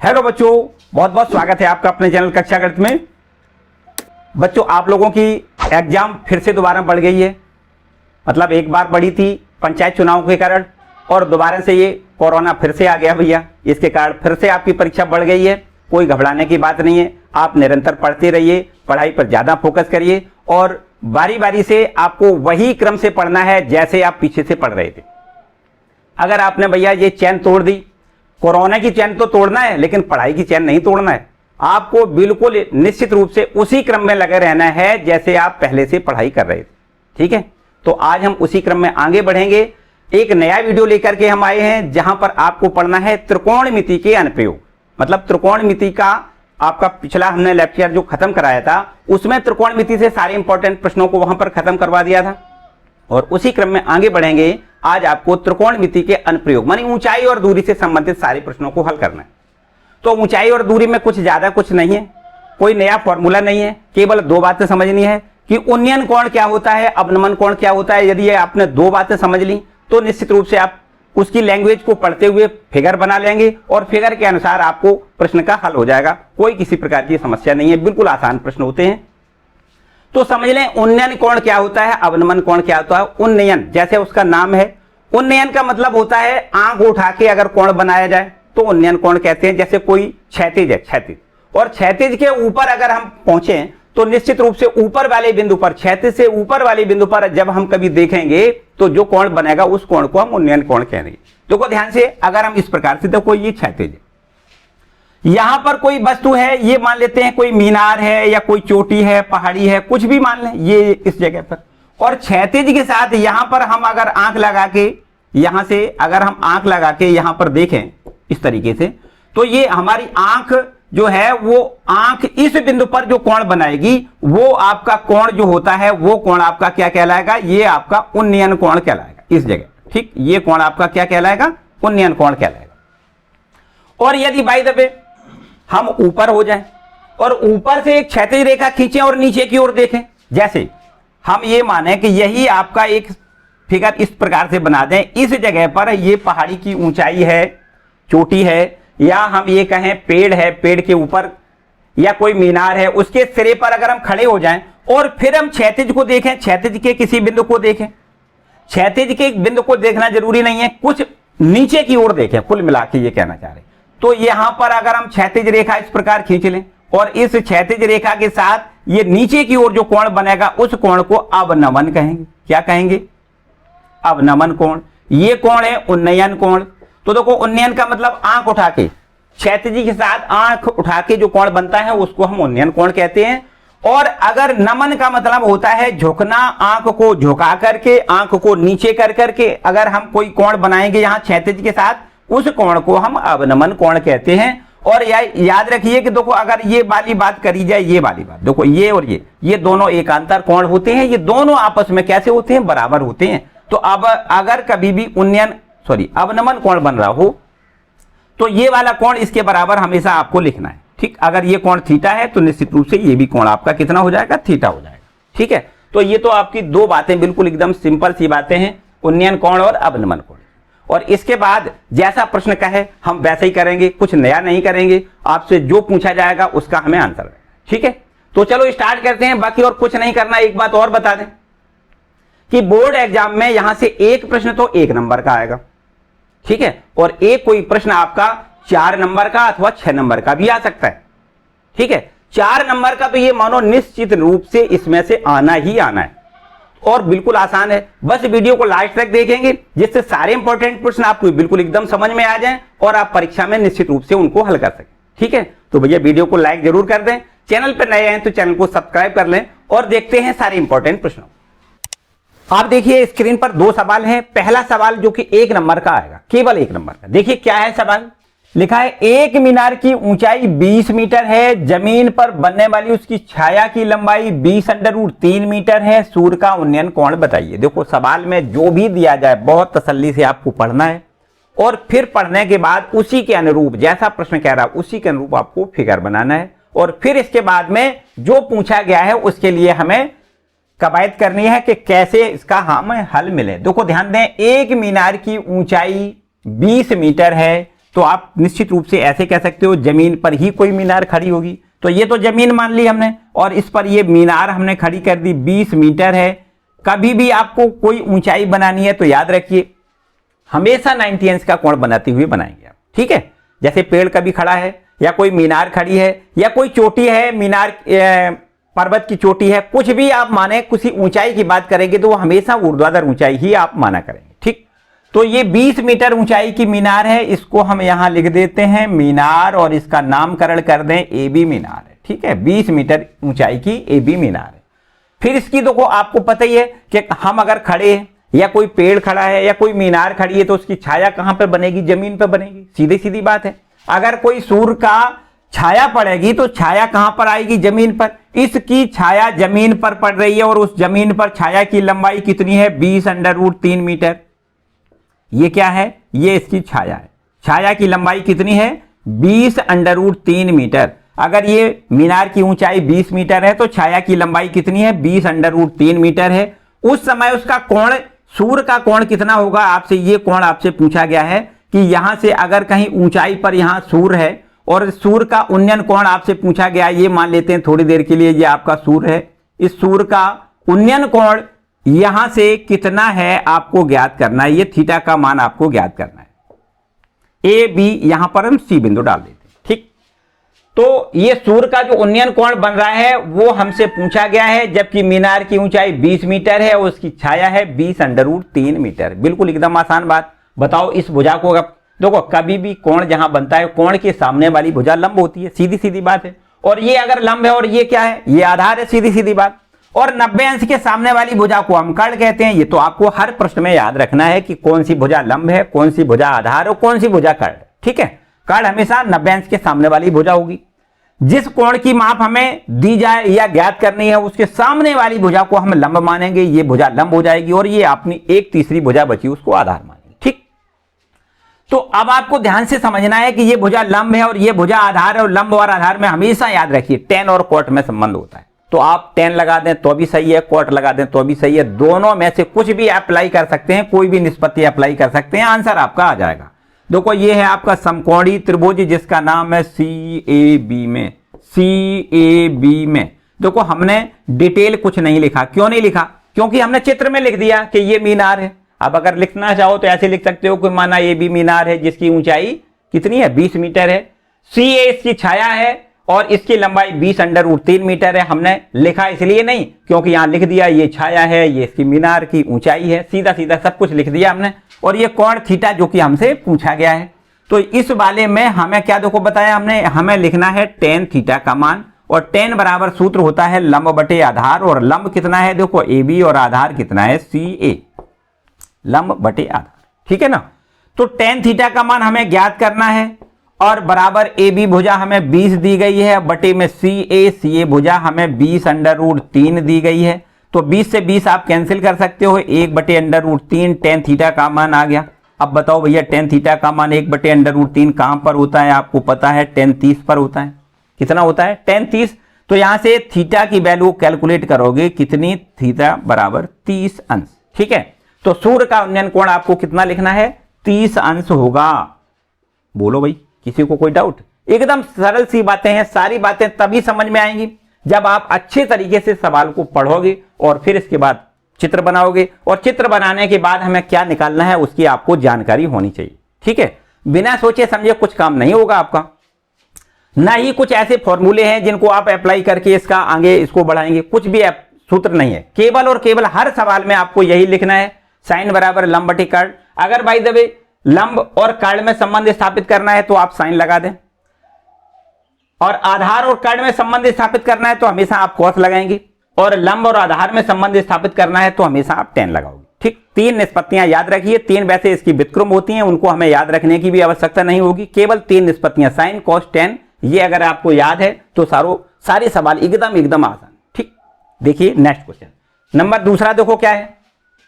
Hello बच्चों, बहुत बहुत स्वागत है आपका अपने चैनल कक्षा गणित में। बच्चों, आप लोगों की एग्जाम फिर से दोबारा बढ़ गई है। मतलब एक बार बढ़ी थी पंचायत चुनाव के कारण और दोबारा से ये कोरोना फिर से आ गया भैया। इसके कारण फिर से आपकी परीक्षा बढ़ गई है। कोई घबराने की बात नहीं है, आप निरंतर पढ़ते रहिए, पढ़ाई पर ज्यादा फोकस करिए और बारी बारी से आपको वही क्रम से पढ़ना है जैसे आप पीछे से पढ़ रहे थे। अगर आपने भैया ये चैन तोड़ दी, कोरोना की चैन तो तोड़ना है लेकिन पढ़ाई की चैन नहीं तोड़ना है। आपको बिल्कुल निश्चित रूप से उसी क्रम में लगे रहना है जैसे आप पहले से पढ़ाई कर रहे थे। ठीक है, तो आज हम उसी क्रम में आगे बढ़ेंगे। एक नया वीडियो लेकर के हम आए हैं जहां पर आपको पढ़ना है त्रिकोणमिति के अनुप्रयोग। मतलब त्रिकोणमिति का आपका पिछला हमने लेक्चर जो खत्म कराया था उसमें त्रिकोणमिति से सारे इंपॉर्टेंट प्रश्नों को वहां पर खत्म करवा दिया था और उसी क्रम में आगे बढ़ेंगे। आज आपको त्रिकोणमिति के अनुप्रयोग मानी ऊंचाई और दूरी से संबंधित सारे प्रश्नों को हल करना है। तो ऊंचाई और दूरी में कुछ ज्यादा कुछ नहीं है, कोई नया फॉर्मूला नहीं है, केवल दो बातें समझनी है कि उन्नयन कोण क्या होता है, अवनमन कोण क्या होता है। यदि आपने दो बातें समझ ली तो निश्चित रूप से आप उसकी लैंग्वेज को पढ़ते हुए फिगर बना लेंगे और फिगर के अनुसार आपको प्रश्न का हल हो जाएगा। कोई किसी प्रकार की समस्या नहीं है, बिल्कुल आसान प्रश्न होते हैं। तो समझ लें उन्नयन कोण क्या होता है, अवनमन कोण क्या होता है। उन्नयन जैसे उसका नाम है, उन्नयन का मतलब होता है आंख उठा के अगर कोण बनाया जाए तो उन्नयन कोण कहते हैं। जैसे कोई क्षैतिज है, क्षैतिज, और क्षैतिज के ऊपर अगर हम पहुंचे तो निश्चित रूप से ऊपर वाले बिंदु पर, क्षैतिज से ऊपर वाले बिंदु पर जब हम कभी देखेंगे तो जो कोण बनेगा उस कोण को हम उन्नयन कोण कहेंगे। देखो ध्यान से, अगर हम इस प्रकार से देखो, ये क्षैतिज है, यहां पर कोई वस्तु है, ये मान लेते हैं कोई मीनार है या कोई चोटी है, पहाड़ी है, कुछ भी मान लें, ये इस जगह पर, और क्षैतिज के साथ यहां पर हम अगर आंख लगा के, यहां से अगर हम आंख लगा के यहां पर देखें इस तरीके से, तो ये हमारी आंख जो है वो आंख इस बिंदु पर जो कोण बनाएगी वो आपका कोण जो होता है वो कोण आपका क्या कहलाएगा, ये आपका उन्नयन कोण कहलाएगा इस जगह। ठीक, ये कोण आपका क्या कहलाएगा, उन्नयन कोण कहलाएगा। और यदि बाय द वे हम ऊपर हो जाएं और ऊपर से एक क्षैतिज रेखा खींचें और नीचे की ओर देखें, जैसे हम ये माने कि यही आपका एक फिगर इस प्रकार से बना दें, इस जगह पर ये पहाड़ी की ऊंचाई है, चोटी है, या हम ये कहें पेड़ है, पेड़ के ऊपर या कोई मीनार है, उसके सिरे पर अगर हम खड़े हो जाएं और फिर हम क्षैतिज को देखें, क्षैतिज के किसी बिंदु को देखें, क्षैतिज के एक बिंदु को देखना जरूरी नहीं है, कुछ नीचे की ओर देखें, कुल मिला के ये कहना चाह रहे। तो यहां पर अगर हम क्षैतिज रेखा इस प्रकार खींच लें और इस क्षैतिज रेखा के साथ ये नीचे की ओर जो कोण बनेगा उस कोण को अवनमन कहेंगे। क्या कहेंगे, अवनमन कोण। ये कोण है उन्नयन कोण। तो देखो उन्नयन का मतलब आंख उठा के, क्षैतिज के साथ आंख उठा के जो कोण बनता है उसको हम उन्नयन कोण कहते हैं। और अगर नमन का मतलब होता है झुकना, आंख को झुका करके, आंख को नीचे कर करके अगर हम कोई कोण बनाएंगे यहां क्षैतिज के साथ, उस कोण को हम अवनमन कोण कहते हैं। और याद रखिए कि देखो अगर ये वाली बात करी जाए, ये वाली बात देखो, ये और ये दोनों एकांतर कोण होते हैं, ये दोनों आपस में कैसे होते हैं, बराबर होते हैं। तो अब अगर कभी भी अवनमन कोण बन रहा हो तो ये वाला कोण इसके बराबर हमेशा आपको लिखना है। ठीक, अगर ये कोण थीटा है तो निश्चित रूप से ये भी कोण आपका कितना हो जाएगा, थीटा हो जाएगा। ठीक है, तो ये तो आपकी दो बातें बिल्कुल एकदम सिंपल सी बातें हैं, उन्नयन कोण और अवनमन कोण। और इसके बाद जैसा प्रश्न का है हम वैसे ही करेंगे, कुछ नया नहीं करेंगे, आपसे जो पूछा जाएगा उसका हमें आंसर देना। ठीक है, तो चलो स्टार्ट करते हैं। बाकी और कुछ नहीं करना। एक बात और बता दें कि बोर्ड एग्जाम में यहां से एक प्रश्न तो 1 नंबर का आएगा, ठीक है, और एक कोई प्रश्न आपका 4 नंबर का अथवा 6 नंबर का भी आ सकता है। ठीक है, 4 नंबर का तो ये मानो निश्चित रूप से इसमें से आना ही आना है और बिल्कुल आसान है। बस वीडियो को लास्ट तक देखेंगे जिससे सारे इंपॉर्टेंट प्रश्न आपको बिल्कुल एकदम समझ में आ जाएं और आप परीक्षा में निश्चित रूप से उनको हल कर सकें। ठीक है, तो भैया वीडियो को लाइक जरूर कर दें, चैनल पर नए हैं तो चैनल को सब्सक्राइब कर लें और देखते हैं सारे इंपॉर्टेंट प्रश्नों। आप देखिए स्क्रीन पर 2 सवाल हैं। पहला सवाल जो कि 1 नंबर का आएगा, केवल 1 नंबर का। देखिए क्या है सवाल, लिखा है एक मीनार की ऊंचाई 20 मीटर है, जमीन पर बनने वाली उसकी छाया की लंबाई 20√3 मीटर है, सूर्य का उन्नयन कोण बताइए। देखो सवाल में जो भी दिया जाए बहुत तसल्ली से आपको पढ़ना है और फिर पढ़ने के बाद उसी के अनुरूप, जैसा प्रश्न कह रहा है उसी के अनुरूप आपको फिगर बनाना है और फिर इसके बाद में जो पूछा गया है उसके लिए हमें कवायद करनी है कि कैसे इसका हमें हल मिले। देखो ध्यान दें, एक मीनार की ऊंचाई 20 मीटर है, तो आप निश्चित रूप से ऐसे कह सकते हो जमीन पर ही कोई मीनार खड़ी होगी। तो ये तो जमीन मान ली हमने और इस पर ये मीनार हमने खड़ी कर दी, 20 मीटर है। कभी भी आपको कोई ऊंचाई बनानी है तो याद रखिए हमेशा 90 अंश का कोण बनाते हुए बनाएंगे आप, ठीक है। जैसे पेड़ कभी खड़ा है या कोई मीनार खड़ी है या कोई चोटी है, मीनार पर्वत की चोटी है, कुछ भी आप माने, किसी ऊंचाई की बात करेंगे तो वो हमेशा ऊर्ध्वाधर ऊंचाई ही आप माना करेंगे, ठीक। तो ये 20 मीटर ऊंचाई की मीनार है, इसको हम यहां लिख देते हैं मीनार और इसका नामकरण कर दें एबी मीनार है, ठीक है। 20 मीटर ऊंचाई की एबी मीनार है। फिर इसकी देखो आपको पता ही है कि हम अगर खड़े हैं या कोई पेड़ खड़ा है या कोई मीनार खड़ी है तो उसकी छाया कहां पर बनेगी, जमीन पर बनेगी, सीधी सीधी बात है। अगर कोई सूर्य का छाया पड़ेगी तो छाया कहां पर आएगी, जमीन पर। इसकी छाया जमीन पर पड़ रही है और उस जमीन पर छाया की लंबाई कितनी है, 20√3 मीटर। ये क्या है, ये इसकी छाया है। छाया की लंबाई कितनी है, 20√3 मीटर। अगर ये मीनार की ऊंचाई 20 मीटर है तो छाया की लंबाई कितनी है, 20√3 मीटर है। उस समय उसका कोण, सूर्य का कोण कितना होगा, आपसे ये कोण आपसे पूछा गया है कि यहां से अगर कहीं ऊंचाई पर यहां सूर्य है और सूर्य का उन्नयन कोण आपसे पूछा गया, ये मान लेते हैं थोड़ी देर के लिए ये आपका सूर्य है। इस सूर्य का उन्नयन कोण यहां से कितना है आपको ज्ञात करना है, ये थीटा का मान आपको ज्ञात करना है। ए बी यहां पर हम सी बिंदु डाल देते हैं, ठीक। तो ये सूर्य का जो उन्नयन कोण बन रहा है वो हमसे पूछा गया है, जबकि मीनार की ऊंचाई 20 मीटर है और उसकी छाया है 20√3 मीटर। बिल्कुल एकदम आसान बात। बताओ इस भुजा को, देखो कभी भी कोण जहां बनता है कोण के सामने वाली भुजा लंब होती है, सीधी सीधी बात है। और ये अगर लंब है और ये क्या है, ये आधार है, सीधी सीधी बात। और 90 अंश के सामने वाली भुजा को हम कर्ण कहते हैं। ये तो आपको हर प्रश्न में याद रखना है कि कौन सी भुजा लंब है, कौन सी भुजा आधार और कौन सी भुजा कर्ण, ठीक है। कर्ण हमेशा 90 अंश के सामने वाली भुजा होगी। जिस कोण की माप हमें दी जाए या ज्ञात करनी है उसके सामने वाली भुजा को हम लंब मानेंगे, ये भुजा लंब हो जाएगी और ये अपनी एक तीसरी भुजा बची उसको आधार मानेंगे, ठीक। तो अब आपको ध्यान से समझना है कि ये भुजा लंब है और ये भुजा आधार है और लंब और आधार में हमेशा याद रखिए टेन और कोट में संबंध होता है। तो आप टेन लगा दें तो भी सही है, कोट लगा दें तो भी सही है, दोनों में से कुछ भी अप्लाई कर सकते हैं, कोई भी निष्पत्ति अप्लाई कर सकते हैं, आंसर आपका आ जाएगा। देखो ये है आपका समकोणीय त्रिभुज जिसका नाम है CAB में, CAB में। देखो हमने डिटेल कुछ नहीं लिखा, क्यों नहीं लिखा, क्योंकि हमने चित्र में लिख दिया कि ये मीनार है। अब अगर लिखना चाहो तो ऐसे लिख सकते हो कि माना ये भी मीनार है जिसकी ऊंचाई कितनी है, 20 मीटर है। CA इसकी छाया है और इसकी लंबाई 20√3 मीटर है। हमने लिखा इसलिए नहीं क्योंकि यहां लिख दिया ये छाया है, ये इसकी मीनार की ऊंचाई है, सीधा सीधा सब कुछ लिख दिया हमने। और ये कोण थीटा जो कि हमसे पूछा गया है। तो इस वाले में हमें क्या देखो बताया हमने, हमें लिखना है tan थीटा का मान और tan बराबर सूत्र होता है लंब बटे आधार। और लंब कितना है देखो AB और आधार कितना है CA, लंब बटे आधार, ठीक है ना। तो tan थीटा का मान हमें ज्ञात करना है और बराबर AB भुजा हमें 20 दी गई है, बटे में CA भुजा हमें 20√3 दी गई है। तो 20 से 20 आप कैंसिल कर सकते हो, 1/√3 tan थीटा का मान आ गया। अब बताओ भैया tan थीटा का मान 1/√3 कहां पर होता है, आपको पता है tan 30 पर होता है। कितना होता है, tan 30। तो यहां से थीटा की वैल्यू कैलकुलेट करोगे कितनी, थीटा बराबर 30 अंश, ठीक है। तो सूर्य का उन्नयन कोण आपको कितना लिखना है, 30 अंश होगा। बोलो भाई, किसी को कोई डाउट? एकदम सरल सी बातें हैं, सारी बातें तभी समझ में आएंगी जब आप अच्छे तरीके से सवाल को पढ़ोगे और फिर इसके बाद चित्र बनाओगे। और चित्र बनाने के बाद हमें क्या निकालना है उसकी आपको जानकारी होनी चाहिए, ठीक है। बिना सोचे समझे कुछ काम नहीं होगा आपका। ना ही कुछ ऐसे फॉर्मूले हैं जिनको आप अप्लाई करके इसका आगे इसको बढ़ाएंगे, कुछ भी सूत्र नहीं है। केवल और केवल हर सवाल में आपको यही लिखना है, साइन बराबर लंब बटे कर्ण। अगर बाय द वे लंब और कर्ण में संबंध स्थापित करना है तो आप साइन लगा दें, और आधार और कर्ण में संबंध स्थापित करना है तो हमेशा आप कॉस लगाएंगे, और लंब और आधार में संबंध स्थापित करना है तो हमेशा आप tan लगाओगे, ठीक। 3 निष्पत्तियां याद रखिए, 3 वैसे इसकी व्युत्क्रम होती हैं, उनको हमें याद रखने की भी आवश्यकता नहीं होगी। केवल 3 निष्पत्तियां साइन कॉस tan, ये अगर आपको याद है तो सारे सवाल एकदम आसान, ठीक। देखिए नेक्स्ट क्वेश्चन नंबर दूसरा देखो क्या है।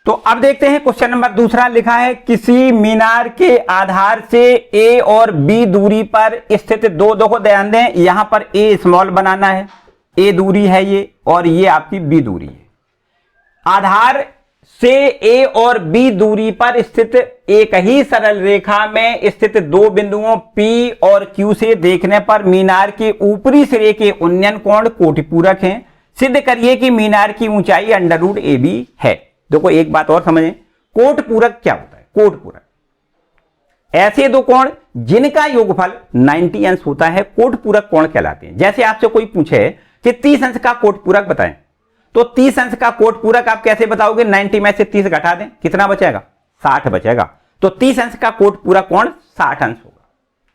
तो अब देखते हैं क्वेश्चन नंबर दूसरा। लिखा है किसी मीनार के आधार से A और B दूरी पर स्थित दो, देखो ध्यान दें यहां पर A स्मॉल बनाना है, A दूरी है ये और ये आपकी B दूरी है। आधार से ए और बी दूरी पर स्थित एक ही सरल रेखा में स्थित दो बिंदुओं पी और क्यू से देखने पर मीनार के ऊपरी सिरे के उन्नयन कोण कोटिपूरक हैं। सिद्ध करिए कि मीनार की ऊंचाई अंडर रूट ए बी है। देखो एक बात और समझें, कोटपूरक क्या होता है? कोटपूरक ऐसे दो कोण जिनका योगफल 90 अंश होता है कोटपूरक कोण कहलाते हैं। जैसे आपसे कोई पूछे कि 30 अंश का कोटपूरक बताएं, तो 30 अंश का कोटपूरक आप कैसे बताओगे? 90 में से 30 घटा दें, कितना बचेगा? 60 बचेगा। तो 30 अंश का कोटपूरक कोण 60 अंश होगा।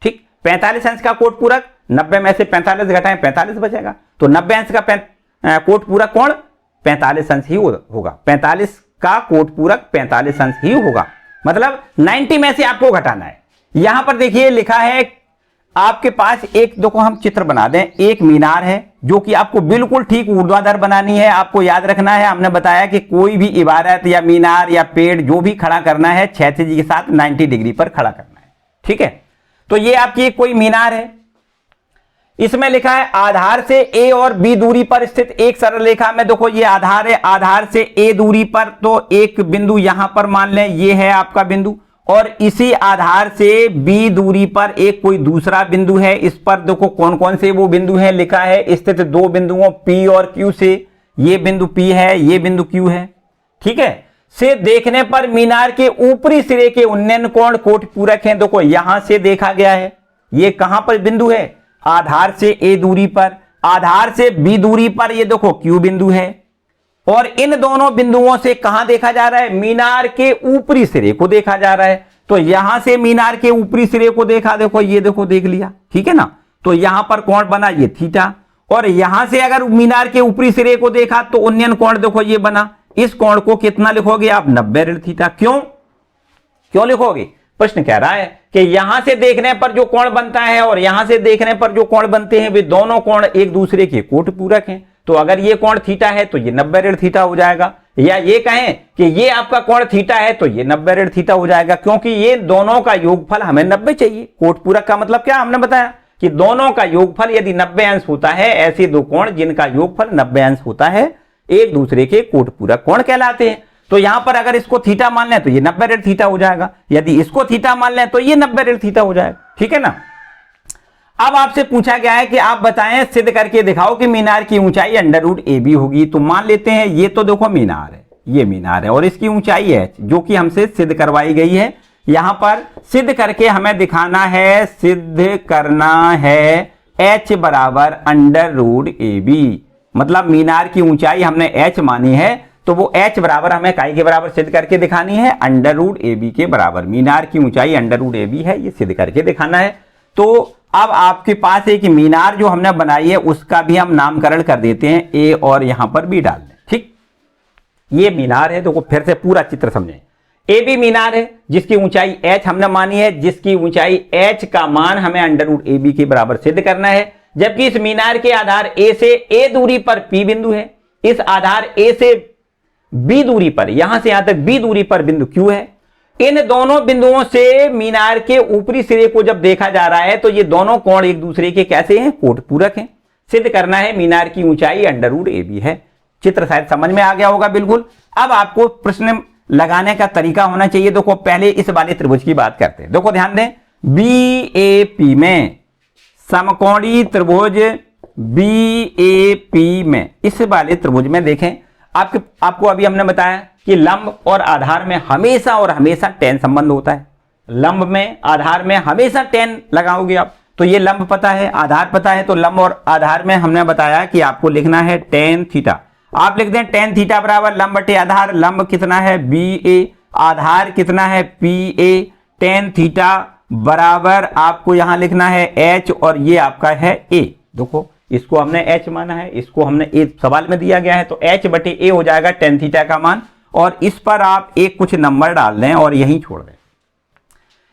ठीक। 45 अंश का कोटपूरक 90 में से 45 घटाएं, 45 बचेगा। तो 90 अंश का कोटपूरक कोण 45 अंश ही होगा। 45 का कोटपूरक 45 अंश ही होगा। मतलब 90 में से आपको घटाना है। यहां पर देखिए लिखा है आपके पास एक, देखो हम चित्र बना दें, एक मीनार है जो कि आपको बिल्कुल ठीक ऊर्ध्वाधर बनानी है। आपको याद रखना है, हमने बताया कि कोई भी इबारत या मीनार या पेड़ जो भी खड़ा करना है क्षैतिज के साथ 90 डिग्री पर खड़ा करना है। ठीक है। तो ये आपकी कोई मीनार है, इसमें लिखा है आधार से ए और बी दूरी पर स्थित एक सरल रेखा में। देखो ये आधार है, आधार से ए दूरी पर तो एक बिंदु यहां पर मान लें, ये है आपका बिंदु, और इसी आधार से बी दूरी पर एक कोई दूसरा बिंदु है। इस पर देखो कौन कौन से वो बिंदु है, लिखा है स्थित दो बिंदुओं पी और क्यू से। ये बिंदु पी है, ये बिंदु क्यू है। ठीक है। से देखने पर मीनार के ऊपरी सिरे के उन्नयन कोण कोटपूरक हैं। देखो यहां से देखा गया है, ये कहां पर बिंदु है? आधार से ए दूरी पर, आधार से बी दूरी पर ये देखो क्यू बिंदु है, और इन दोनों बिंदुओं से कहां देखा जा रहा है? मीनार के ऊपरी सिरे को देखा जा रहा है। तो यहां से मीनार के ऊपरी सिरे को देखा, देखो ये देखो, देख लिया। ठीक है ना। तो यहां पर कोण बना ये थीटा, और यहां से अगर मीनार के ऊपरी सिरे को देखा तो उन्नयन कोण देखो ये बना। इस कोण को कितना लिखोगे आप? 90 ऋण थीटा। क्यों लिखोगे? प्रश्न कह रहा है कि यहां से देखने पर जो कोण बनता है और यहां से देखने पर जो कोण बनते हैं वे दोनों कोण एक दूसरे के कोटपूरक हैं। तो अगर ये कोण थीटा है तो ये 90 ऋण थीटा हो जाएगा, या ये कहें कि ये आपका कोण थीटा है तो ये 90 ऋण थीटा हो जाएगा, क्योंकि ये दोनों का योगफल हमें 90 चाहिए। कोटपूरक का मतलब क्या हमने बताया कि दोनों का योगफल यदि 90 अंश होता है, ऐसे दो कोण जिनका योगफल 90 अंश होता है एक दूसरे के कोटपूरक कोण कहलाते हैं। तो यहां पर अगर इसको थीटा मान लें तो ये 90 ऋण थीटा हो जाएगा, यदि इसको थीटा मान लें तो ये 90 ऋण थीटा हो जाएगा। ठीक है ना। अब आपसे पूछा गया है कि आप बताएं, सिद्ध करके दिखाओ कि मीनार की ऊंचाई अंडर रूट ए बी होगी। तो मान लेते हैं ये तो देखो मीनार है, ये मीनार है और इसकी ऊंचाई है जो कि हमसे सिद्ध करवाई गई है। यहां पर सिद्ध करके हमें दिखाना है, सिद्ध करना है h बराबर अंडर रूट ए बी। मतलब मीनार की ऊंचाई हमने h मानी है, तो वो h बराबर हमें काई के बराबर सिद्ध करके दिखानी है? अंडर रूट ए बी के बराबर। मीनार की ऊंचाई अंडर रूट ए बी है, ये सिद्ध करके दिखाना है। तो अब आपके पास एक मीनार जो हमने बनाई है उसका भी हम नामकरण कर देते हैं, ए और यहां पर बी डाल दें। ठीक। ये मीनार है, तो फिर से पूरा चित्र समझें। ए बी मीनार है जिसकी ऊंचाई h हमने मानी है, जिसकी ऊंचाई h का मान हमें अंडर रूट ए बी के बराबर सिद्ध करना है। जबकि इस मीनार के आधार a से a दूरी पर p बिंदु है, इस आधार a से b दूरी पर, यहां से यहां तक b दूरी पर बिंदु q है। इन दोनों बिंदुओं से मीनार के ऊपरी सिरे को जब देखा जा रहा है तो ये दोनों कोण एक दूसरे के कैसे हैं? कोटपूरक हैं। सिद्ध करना है मीनार की ऊंचाई अंडर रूट ए बी है। चित्र शायद समझ में आ गया होगा बिल्कुल। अब आपको प्रश्न लगाने का तरीका होना चाहिए। देखो पहले इस वाले त्रिभुज की बात करते हैं। देखो ध्यान दें, बी ए पी में, समकोणीय त्रिभुज बी ए पी में, इस वाले त्रिभुज में देखें, आपको अभी हमने बताया कि लंब और आधार में हमेशा और हमेशा tan संबंध होता है। लंब में आधार में हमेशा tan लगाओगे आप, तो ये लंब पता है, आधार पता है, तो लंब और आधार में हमने बताया कि आपको लिखना है tan थीटा। आप लिख दें tan थीटा बराबर लंब बटे आधार। लंब कितना है? BA, आधार कितना है? PA। tan थीटा बराबर आपको यहां लिखना है h, और ये आपका है a। देखो इसको हमने h माना है, इसको हमने a सवाल में दिया गया है, तो h बटे a हो जाएगा tan थीटा का मान, और इस पर आप एक कुछ नंबर डाल दें और यहीं छोड़ दें।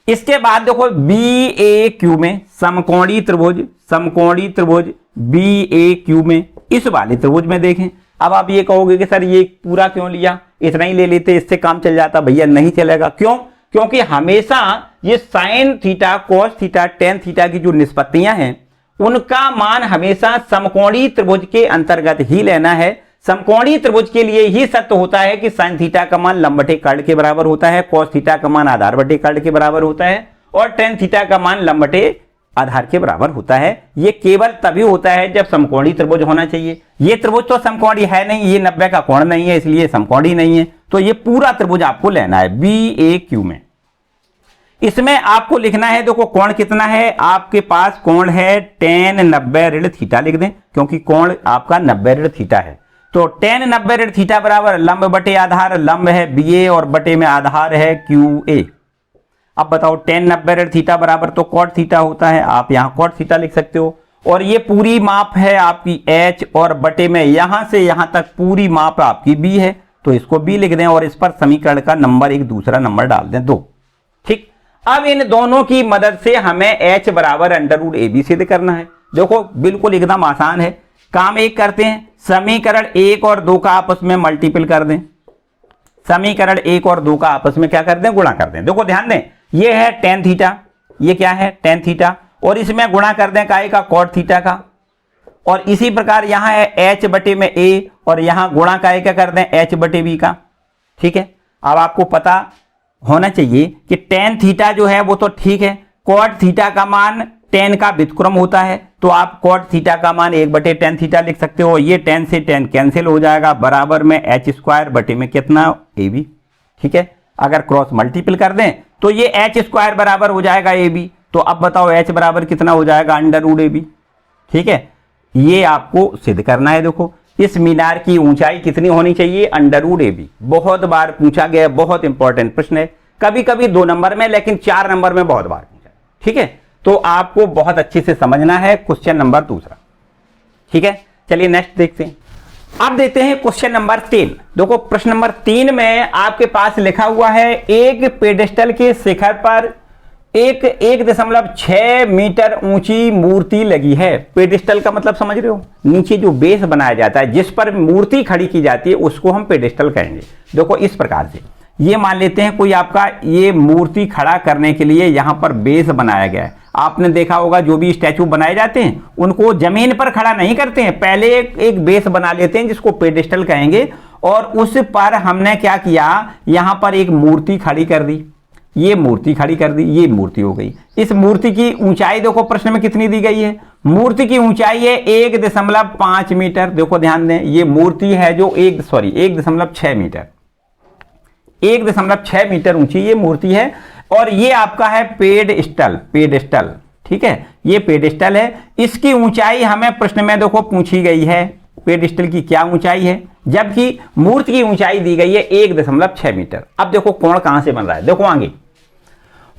इसके बाद देखो BAQ में, समकोणीय त्रिभुज BAQ में, इस वाले त्रिभुज में देखें। अब आप ये कहोगे कि सर ये पूरा क्यों लिया, इतना ही ले लेते, इससे काम चल जाता। भैया नहीं चलेगा। क्यों? क्योंकि हमेशा ये sine theta, cos theta, tan theta की जो निष्पत्तियां हैं उनका मान हमेशा समकोणीय त्रिभुज के अंतर्गत ही लेना है। समकोणीय त्रिभुज के लिए ही सत्य होता है कि sin थीटा का मान लंब बटे कर्ण के बराबर होता है, cos थीटा का मान आधार बटे कर्ण के बराबर होता है और tan थीटा का मान लंब बटे आधार के बराबर होता है। ये केवल तभी होता है जब समकोणीय त्रिभुज होना चाहिए। ये त्रिभुज तो समकोणीय है नहीं, ये 90 का कोण नहीं है, इसलिए समकोणीय नहीं है। तो ये पूरा त्रिभुज आपको लेना है BAQ में। इसमें आपको लिखना है, देखो कोण कितना है आपके पास, कोण है tan 90 ऋण थीटा लिख दें, क्योंकि कोण आपका 90 ऋण थीटा है। तो tan 90 ऋण थीटा बराबर लंब बटे आधार, लंब है BA और बटे में आधार है QA। अब बताओ tan 90 ऋण थीटा बराबर तो cot थीटा होता है, आप यहां cot थीटा लिख सकते हो। और ये पूरी माप है आपकी H और बटे में यहां से यहां तक पूरी माप आपकी B है, तो इसको B लिख दें और इस पर समीकरण का नंबर एक दूसरा नंबर डाल दें 2। ठीक, अब इन दोनों की मदद से हमें H बराबर √AB सिद्ध करना है। देखो बिल्कुल एकदम आसान है। काम एक करते हैं, समीकरण 1 और 2 का आपस में मल्टीपल कर दें, समीकरण 1 और 2 का आपस में क्या कर दें, गुणा कर दें। देखो ध्यान दें, ये है tan थीटा, ये क्या है tan थीटा, और इसमें गुणा कर दें काय का, cot थीटा का। और इसी प्रकार यहां है H बटे में A और यहां गुणा काय का कर दें H बटे B का। ठीक है, अब आपको पता होना चाहिए कि tan थीटा जो है वो तो ठीक है, cot थीटा का मान tan का व्युत्क्रम होता है, तो आप cot थीटा का मान 1 बटे tan थीटा लिख सकते हो। ये tan से tan कैंसिल हो जाएगा, बराबर में h स्क्वायर बटे में कितना AB। ठीक है, अगर क्रॉस मल्टीपल कर दें तो ये h स्क्वायर बराबर हो जाएगा AB। तो अब बताओ h बराबर कितना हो जाएगा, √AB। ठीक है, ये आपको सिद्ध करना है। देखो इस मीनार की ऊंचाई कितनी होनी चाहिए, √AB। बहुत बार पूछा गया, बहुत इंपॉर्टेंट प्रश्न है, कभी कभी 2 नंबर में, लेकिन 4 नंबर में बहुत बार पूछा। ठीक है, तो आपको बहुत अच्छे से समझना है। Question number 2। ठीक है, चलिए नेक्स्ट देखते हैं। अब देखते हैं क्वेश्चन नंबर 3। देखो प्रश्न नंबर 3 में आपके पास लिखा हुआ है, एक पेडेस्टल के शिखर पर एक 1.6 मीटर ऊंची मूर्ति लगी है। पेडेस्टल का मतलब समझ रहे हो, नीचे जो बेस बनाया जाता है जिस पर मूर्ति खड़ी की जाती है उसको हम पेडेस्टल कहेंगे। देखो इस प्रकार से ये मान लेते हैं कोई आपका ये मूर्ति खड़ा करने के लिए यहां पर बेस बनाया गया है। आपने देखा होगा जो भी स्टैचू बनाए जाते हैं उनको जमीन पर खड़ा नहीं करते हैं, पहले एक बेस बना लेते हैं जिसको पेडेस्टल कहेंगे, और उस पर हमने क्या किया, यहां पर एक मूर्ति खड़ी कर दी, ये मूर्ति खड़ी कर दी, ये मूर्ति हो गई। इस मूर्ति की ऊंचाई देखो प्रश्न में कितनी दी गई है, मूर्ति की ऊंचाई है 1.5 मीटर। देखो ध्यान दें, ये मूर्ति है जो 1.6 मीटर, 1.6 मीटर ऊंची ये मूर्ति है। और ये आपका है पेडेस्टल। ठीक है, ये पेडेस्टल है। इसकी ऊंचाई हमें प्रश्न में देखो पूछी गई है, पेडेस्टल की क्या ऊंचाई है, जबकि मूर्ति की ऊंचाई दी गई है 1.6 मीटर। अब देखो कोण कहां से बन रहा है, देखो आगे,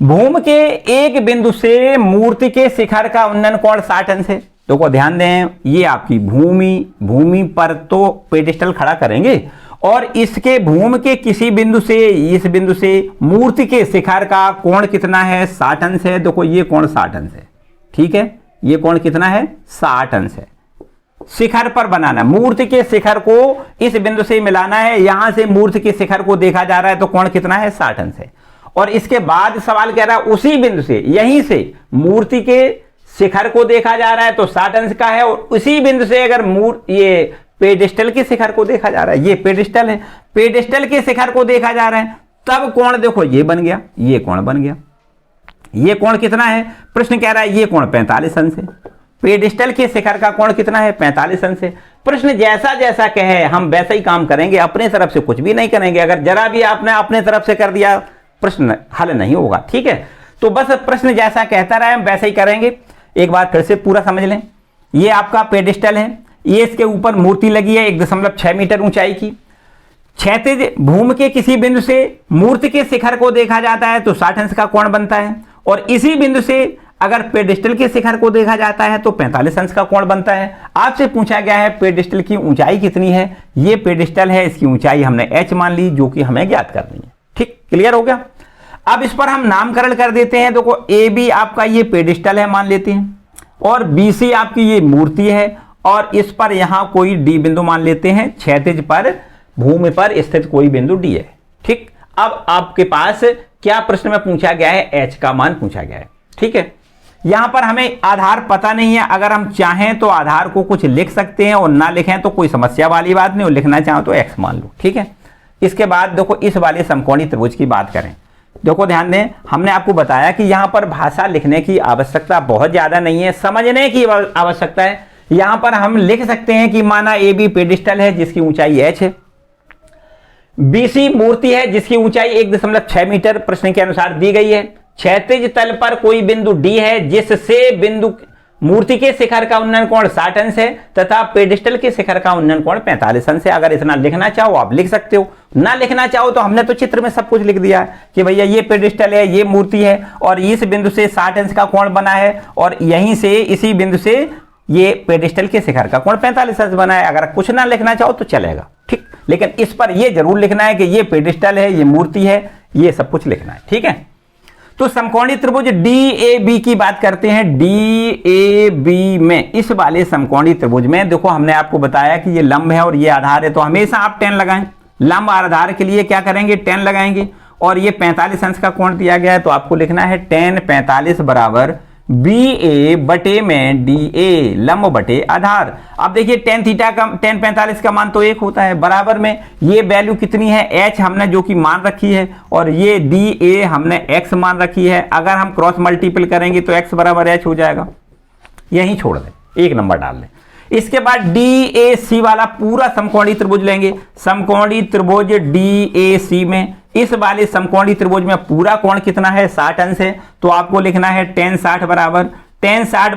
भूमि के एक बिंदु से मूर्ति के शिखर का उन्नयन कोण 60 अंश है। देखो ध्यान दें, ये आपकी भूमि पर तो पेडेस्टल खड़ा करेंगे, और इसके भूमि के किसी बिंदु से, इस बिंदु से मूर्ति के शिखर का कोण कितना है, 60 अंश है। देखो ये कोण 60 अंश है। ठीक है, ये कोण कितना है, 60 अंश है। शिखर पर बनाना, मूर्ति के शिखर को इस बिंदु से मिलाना है, यहां से मूर्ति के शिखर को देखा जा रहा है, तो कोण कितना है, 60 अंश है। और इसके बाद सवाल कह रहा है उसी बिंदु से, यहीं से मूर्ति के शिखर को देखा जा रहा है तो 60 अंश का है, और उसी बिंदु से अगर ये पेडेस्टल के शिखर को देखा जा रहा है, ये पेडेस्टल है, पेडेस्टल के शिखर को देखा जा रहा है, तब कोण देखो ये बन गया, ये कोण बन गया। ये कोण कितना है, प्रश्न कह रहा है ये कोण 45 अंश है। पेडेस्टल के शिखर का कोण कितना है, 45 अंश है। प्रश्न जैसा जैसा कहे हम वैसा ही काम करेंगे, अपने तरफ से कुछ भी नहीं करेंगे। अगर जरा भी आपने अपने तरफ से कर दिया प्रश्न हल नहीं होगा। ठीक है, तो बस प्रश्न जैसा कहता रहे हम वैसा ही करेंगे। एक बार फिर से पूरा समझ लें, ये आपका पेडेस्टल है, ये इसके ऊपर मूर्ति लगी है 1.6 मीटर ऊंचाई की, क्षैतिज भूमि के किसी बिंदु से मूर्ति के शिखर को देखा जाता है तो 60 अंश का कोण बनता है, और इसी बिंदु से अगर पेडेस्टल के शिखर को देखा जाता है तो 45 अंश का कोण बनता है। आपसे पूछा गया है पेडेस्टल की ऊंचाई कितनी है, ये पेडेस्टल है, इसकी ऊंचाई हमने h मान ली जो कि हमें ज्ञात करनी है। ठीक, क्लियर हो गया। अब इस पर हम नामकरण कर देते हैं। देखो AB आपका ये पेडेस्टल है मान लेते हैं, और BC आपकी ये मूर्ति है, और इस पर यहां कोई D बिंदु मान लेते हैं, क्षैतिज पर भूमि पर स्थित कोई बिंदु D है। ठीक, अब आपके पास क्या प्रश्न में पूछा गया है, H का मान पूछा गया है। ठीक है, यहां पर हमें आधार पता नहीं है, अगर हम चाहें तो आधार को कुछ लिख सकते हैं और ना लिखें तो कोई समस्या वाली बात नहीं, और लिखना चाहो तो x मान लो, ठीक है। इसके बाद देखो इस वाले समकोणी त्रिभुज की बात करें। देखो ध्यान दें, हमने आपको बताया कि यहां पर भाषा लिखने की आवश्यकता बहुत ज्यादा नहीं है, समझने की आवश्यकता है। यहां पर हम लिख सकते हैं कि माना ए बी पेडिस्टल है जिसकी ऊंचाई h है, BC मूर्ति है जिसकी ऊंचाई 1.6 मीटर प्रश्न के अनुसार दी गई है। क्षैतिज तल पर कोई बिंदु D है जिससे बिंदु मूर्ति के शिखर का उन्नयन कोण 60 अंश है तथा पेडिस्टल के शिखर का उन्नयन कोण 45 अंश है। अगर इतना लिखना चाहो आप लिख सकते हो, ना लिखना चाहो तो हमने तो चित्र में सब कुछ लिख दिया है कि भैया ये पेडिस्टल है, ये मूर्ति है और इस बिंदु से 60 अंश का कोण बना है और यहीं से इसी बिंदु से ये पेडिस्टल के शिखर का कोण 45 अंश बना है। अगर कुछ ना लिखना चाहो तो चलेगा, ठीक, लेकिन इस पर ये जरूर लिखना है कि ये पेडिस्टल है, ये मूर्ति है, ये सब कुछ लिखना है, ठीक है। तो समकोणी त्रिभुज DAB की बात करते हैं। DAB में इस वाले समकोणी त्रिभुज में देखो हमने आपको बताया कि ये लंब है और ये आधार है, तो हमेशा आप 10 लगाएं। लंब आधार के लिए क्या करेंगे, 10 लगाएंगे और ये 45 अंश का कोण दिया गया है तो आपको लिखना है 10 45 बराबर BA बटे में DA लंब बटे आधार। अब देखिए tan थीटा का tan 45 का मान तो 1 होता है, बराबर में ये वैल्यू कितनी है h हमने जो कि मान रखी है और ये DA हमने x मान रखी है। अगर हम क्रॉस मल्टीपल करेंगे तो x बराबर h हो जाएगा, यहीं छोड़ दें, एक नंबर डाल दें। इसके बाद DAC वाला पूरा समकोणी त्रिभुज लेंगे। समकोणी त्रिभुज DAC में इस वाले समकोणी त्रिभुज में पूरा कोण कितना है, 60 अंश है, तो आपको लिखना है tan 60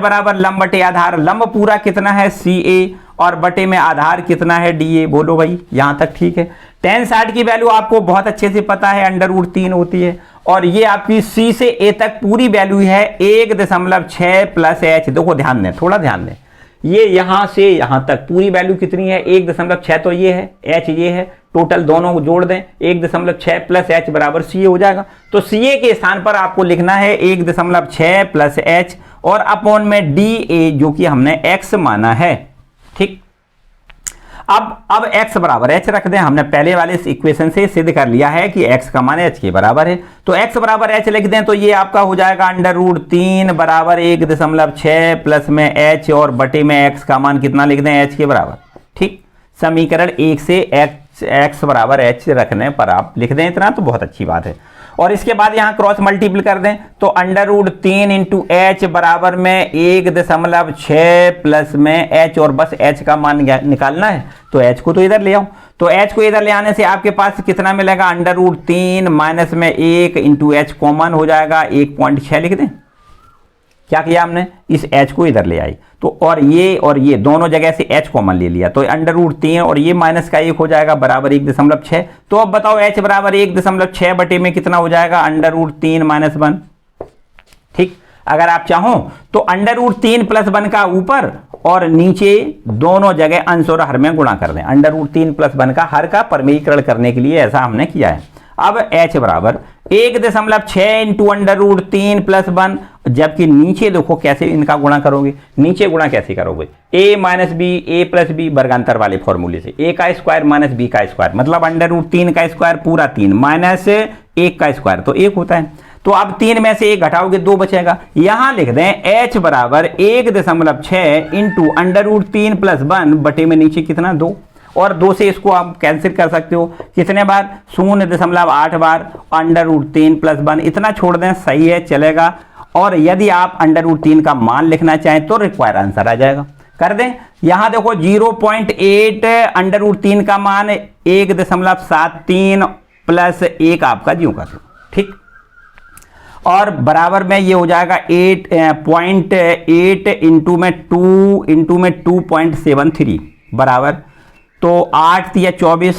बराबर लंब बटे आधार। लंब पूरा कितना है CA और बटे में आधार कितना है DA। बोलो भाई यहां तक ठीक है। tan 60 की वैल्यू आपको बहुत अच्छे से पता है, √3 होती है और ये आपकी C से A तक पूरी वैल्यू है 1.6 प्लस h। देखो ध्यान दें, थोड़ा ध्यान दें, ये यहां से यहां तक पूरी वैल्यू कितनी है 1.6, तो ये है h, ये है, टोटल दोनों को जोड़ दें 1.6 प्लस h बराबर CA हो जाएगा। तो CA के स्थान पर आपको लिखना है 1.6 प्लस h और अपॉन में DA जो कि हमने x माना है, ठीक। अब x बराबर h रख दें, हमने पहले वाले इस इक्वेशन से सिद्ध कर लिया है कि x का मान h के बराबर है, तो x बराबर h लिख दें तो ये आपका हो जाएगा √3 बराबर 1.6 प्लस में h और बटे में x का मान कितना लिख दें h के बराबर, ठीक। समीकरण 1 से x बराबर h रखने पर आप लिख दें इतना तो बहुत अच्छी बात है। और इसके बाद यहां क्रॉस मल्टीपल कर दें तो √3 इंटू h बराबर में 1.6 प्लस में h और बस h का मान निकालना है, तो h को तो इधर ले आओ, तो h को इधर ले आने से आपके पास कितना मिलेगा, √3 माइनस में 1 इंटू h कॉमन हो जाएगा 1.6 लिख दें। क्या किया हमने, इस h को इधर ले आई तो और ये दोनों जगह से h कॉमन ले लिया, तो √3 और ये माइनस का 1 हो जाएगा बराबर 1.6। तो अब बताओ h बराबर 1.6 बटे में कितना हो जाएगा, √3 माइनस 1, ठीक। अगर आप चाहो तो √3 प्लस 1 का ऊपर और नीचे दोनों जगह अंश और हर में गुणा कर दें। √3 प्लस 1 का हर का परमीकरण करने के लिए ऐसा हमने किया है। अब h बराबर 1.6 इंटू √3 प्लस 1, जबकि नीचे देखो कैसे इनका गुणा करोगे, नीचे गुणा कैसे करोगे, a minus B A plus B वर्गांतर वाले फॉर्मूले से, a का स्क्वायर माइनस बी का स्क्वायर मतलब √3 का स्क्वायर पूरा 3 माइनस 1 का स्क्वायर तो 1 होता है। तो अब 3 में से 1 घटाओगे 2 बचेगा। यहां लिख दें h बराबर 1.6 इंटू √3 प्लस 1 बटे में नीचे कितना 2, और 2 से इसको आप कैंसिल कर सकते हो कितने बार, 0.8 बार, √3 प्लस 1 इतना छोड़ दें, सही है चलेगा। और यदि आप √3 का मान लिखना चाहें तो रिक्वायर आंसर आ जाएगा, कर दें। यहां देखो 0.8 √3 का मान 1.73 प्लस 1 आपका ज्यों का, ठीक। और बराबर में ये हो जाएगा 8.8 इंटू में 2.73 बराबर, तो 8 या 24,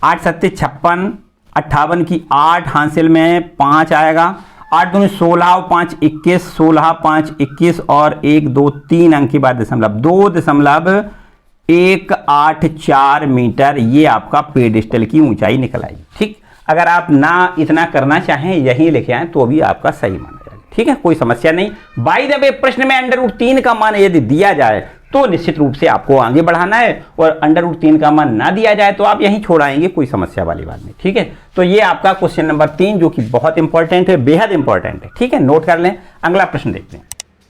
8 सत्ते 56, 58 की 8 हासिल में 5 आएगा, 8 दूनी 16 और 5 21, 16 5 21 और 1 2 3 अंक के बाद दशमलव 2.184 मीटर ये आपका पेडिस्टल की ऊंचाई निकल आई, ठीक। अगर आप ना इतना करना चाहें यही लिखे आए तो भी आपका सही माना जाएगा, ठीक है, कोई समस्या नहीं। बाय द वे प्रश्न में √3 का मान यदि दिया जाए तो निश्चित रूप से आपको आगे बढ़ाना है और √3 का मान ना दिया जाए तो आप यहीं छोड़ आएंगे, कोई समस्या वाली बात नहीं। ठीक है, तो ये आपका क्वेश्चन नंबर 3 जो कि बहुत इंपॉर्टेंट है, बेहद इंपॉर्टेंट है। ठीक है, नोट कर लें। अगला प्रश्न देखते हैं।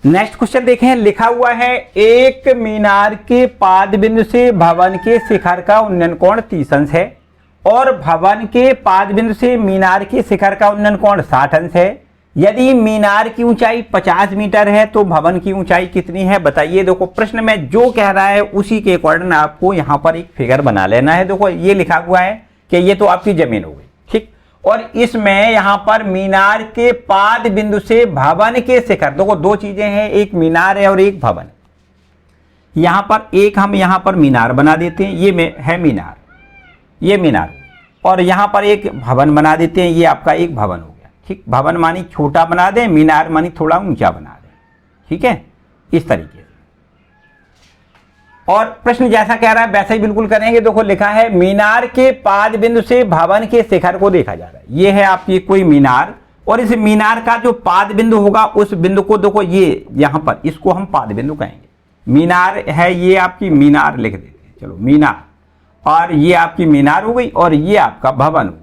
नेक्स्ट क्वेश्चन देखें, लिखा हुआ है एक मीनार के पाद बिंदु से भवन के शिखर का उन्नयन कोण 30 अंश है और भवन के पाद बिंदु से मीनार के शिखर का उन्नयन कोण 60 अंश है। यदि मीनार की ऊंचाई 50 मीटर है तो भवन की ऊंचाई कितनी है बताइए। देखो प्रश्न में जो कह रहा है उसी के अकॉर्डिंग आपको यहां पर एक फिगर बना लेना है। देखो ये लिखा हुआ है कि ये तो आपकी जमीन हो गई, ठीक, और इसमें यहां पर मीनार के पाद बिंदु से भवन के शिखर, देखो दो चीजें हैं, एक मीनार है और एक भवन। यहां पर एक हम यहां पर मीनार बना देते हैं, ये है मीनार, ये मीनार, और यहां पर एक भवन बना देते हैं, ये आपका एक भवन हो गया। ठीक, भवन मानी छोटा बना दें, मीनार मानी थोड़ा ऊंचा बना दें। ठीक है, इस तरीके से। और प्रश्न जैसा कह रहा है वैसा ही बिल्कुल करेंगे। देखो लिखा है मीनार के पाद बिंदु से भवन के शिखर को देखा जा रहा है। ये है आपकी कोई मीनार और इस मीनार का जो पाद बिंदु होगा उस बिंदु को देखो, ये यहां पर इसको हम पाद बिंदु कहेंगे। मीनार है, ये आपकी मीनार लिख देते हैं, चलो मीनार, और ये आपकी मीनार हो गई और ये आपका भवन हो गया।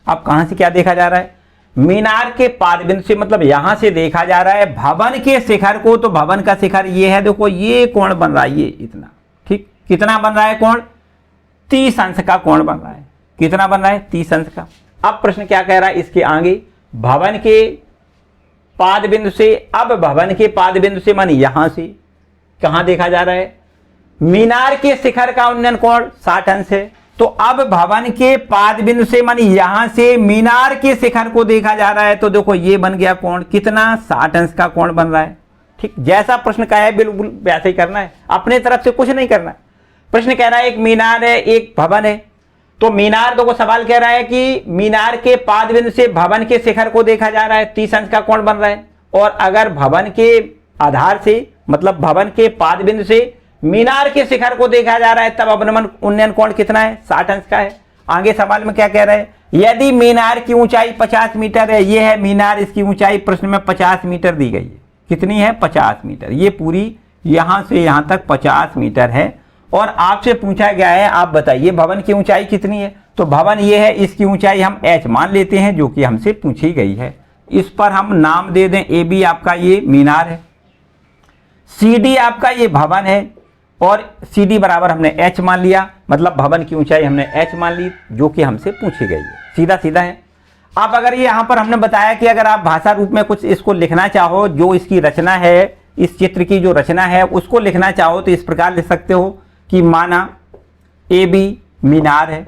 अब कहां से क्या देखा जा रहा है, मीनार के पाद बिंदु से, मतलब यहां से देखा जा रहा है भवन के शिखर को। तो भवन का शिखर ये है, देखो ये कोण बन रहा है, ये इतना, ठीक, कितना बन रहा है कोण, 30 अंश का कोण बन रहा है। कितना बन रहा है, 30 अंश का। अब प्रश्न क्या कह रहा है इसके आगे, भवन के पाद बिंदु से, अब भवन के पाद बिंदु से मानी यहां से कहां देखा जा रहा है, मीनार के शिखर का उन्नयन कोण 60 अंश है। तो अब भवन के पाद बिंदु से मानी यहां से मीनार के शिखर को देखा जा रहा है। तो देखो ये बन गया कोण कितना, 60 अंश का कोण बन रहा है। ठीक, जैसा प्रश्न का है बिल्कुल वैसे ही करना है, अपने तरफ से कुछ नहीं करना है। प्रश्न कह रहा है एक मीनार है एक भवन है, तो मीनार, देखो सवाल कह रहा है कि मीनार के पाद बिंदु से भवन के शिखर को देखा जा रहा है, 30 अंश का कोण बन रहा है। और अगर भवन के आधार से, मतलब भवन के पाद बिंदु से मीनार के शिखर को देखा जा रहा है, तब अवनमन उन्नयन कोण कितना है, 60 अंश का है। आगे सवाल में क्या कह रहा है, यदि मीनार की ऊंचाई 50 मीटर है, ये है मीनार, इसकी ऊंचाई प्रश्न में 50 मीटर दी गई है। कितनी है, 50 मीटर। ये पूरी यहां से यहां तक 50 मीटर है और आपसे पूछा गया है आप बताइए भवन की ऊंचाई कितनी है। तो भवन ये है, इसकी ऊंचाई हम h मान लेते हैं जो कि हमसे पूछी गई है। इस पर हम नाम दे दें AB आपका ये मीनार है, CD आपका ये भवन है और CD बराबर हमने h मान लिया, मतलब भवन की ऊंचाई हमने h मान ली जो कि हमसे पूछी गई है। सीधा सीधा है। अब अगर ये यहां पर हमने बताया कि अगर आप भाषा रूप में कुछ इसको लिखना चाहो, जो इसकी रचना है, इस चित्र की जो रचना है उसको लिखना चाहो तो इस प्रकार लिख सकते हो कि माना AB मीनार है।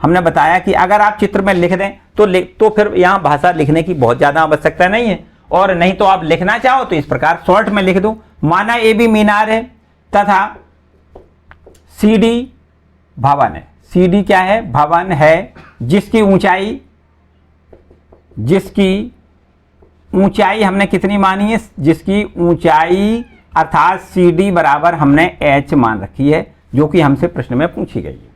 हमने बताया कि अगर आप चित्र में लिख दें तो फिर यहाँ भाषा लिखने की बहुत ज़्यादा आवश्यकता नहीं है, और नहीं तो आप लिखना चाहो तो इस प्रकार शॉर्ट में लिख दो, माना AB मीनार है तथा CD भवन है। CD क्या है, भवन है, जिसकी ऊंचाई हमने कितनी मानी है, जिसकी ऊंचाई अर्थात CD बराबर हमने h मान रखी है जो कि हमसे प्रश्न में पूछी गई है।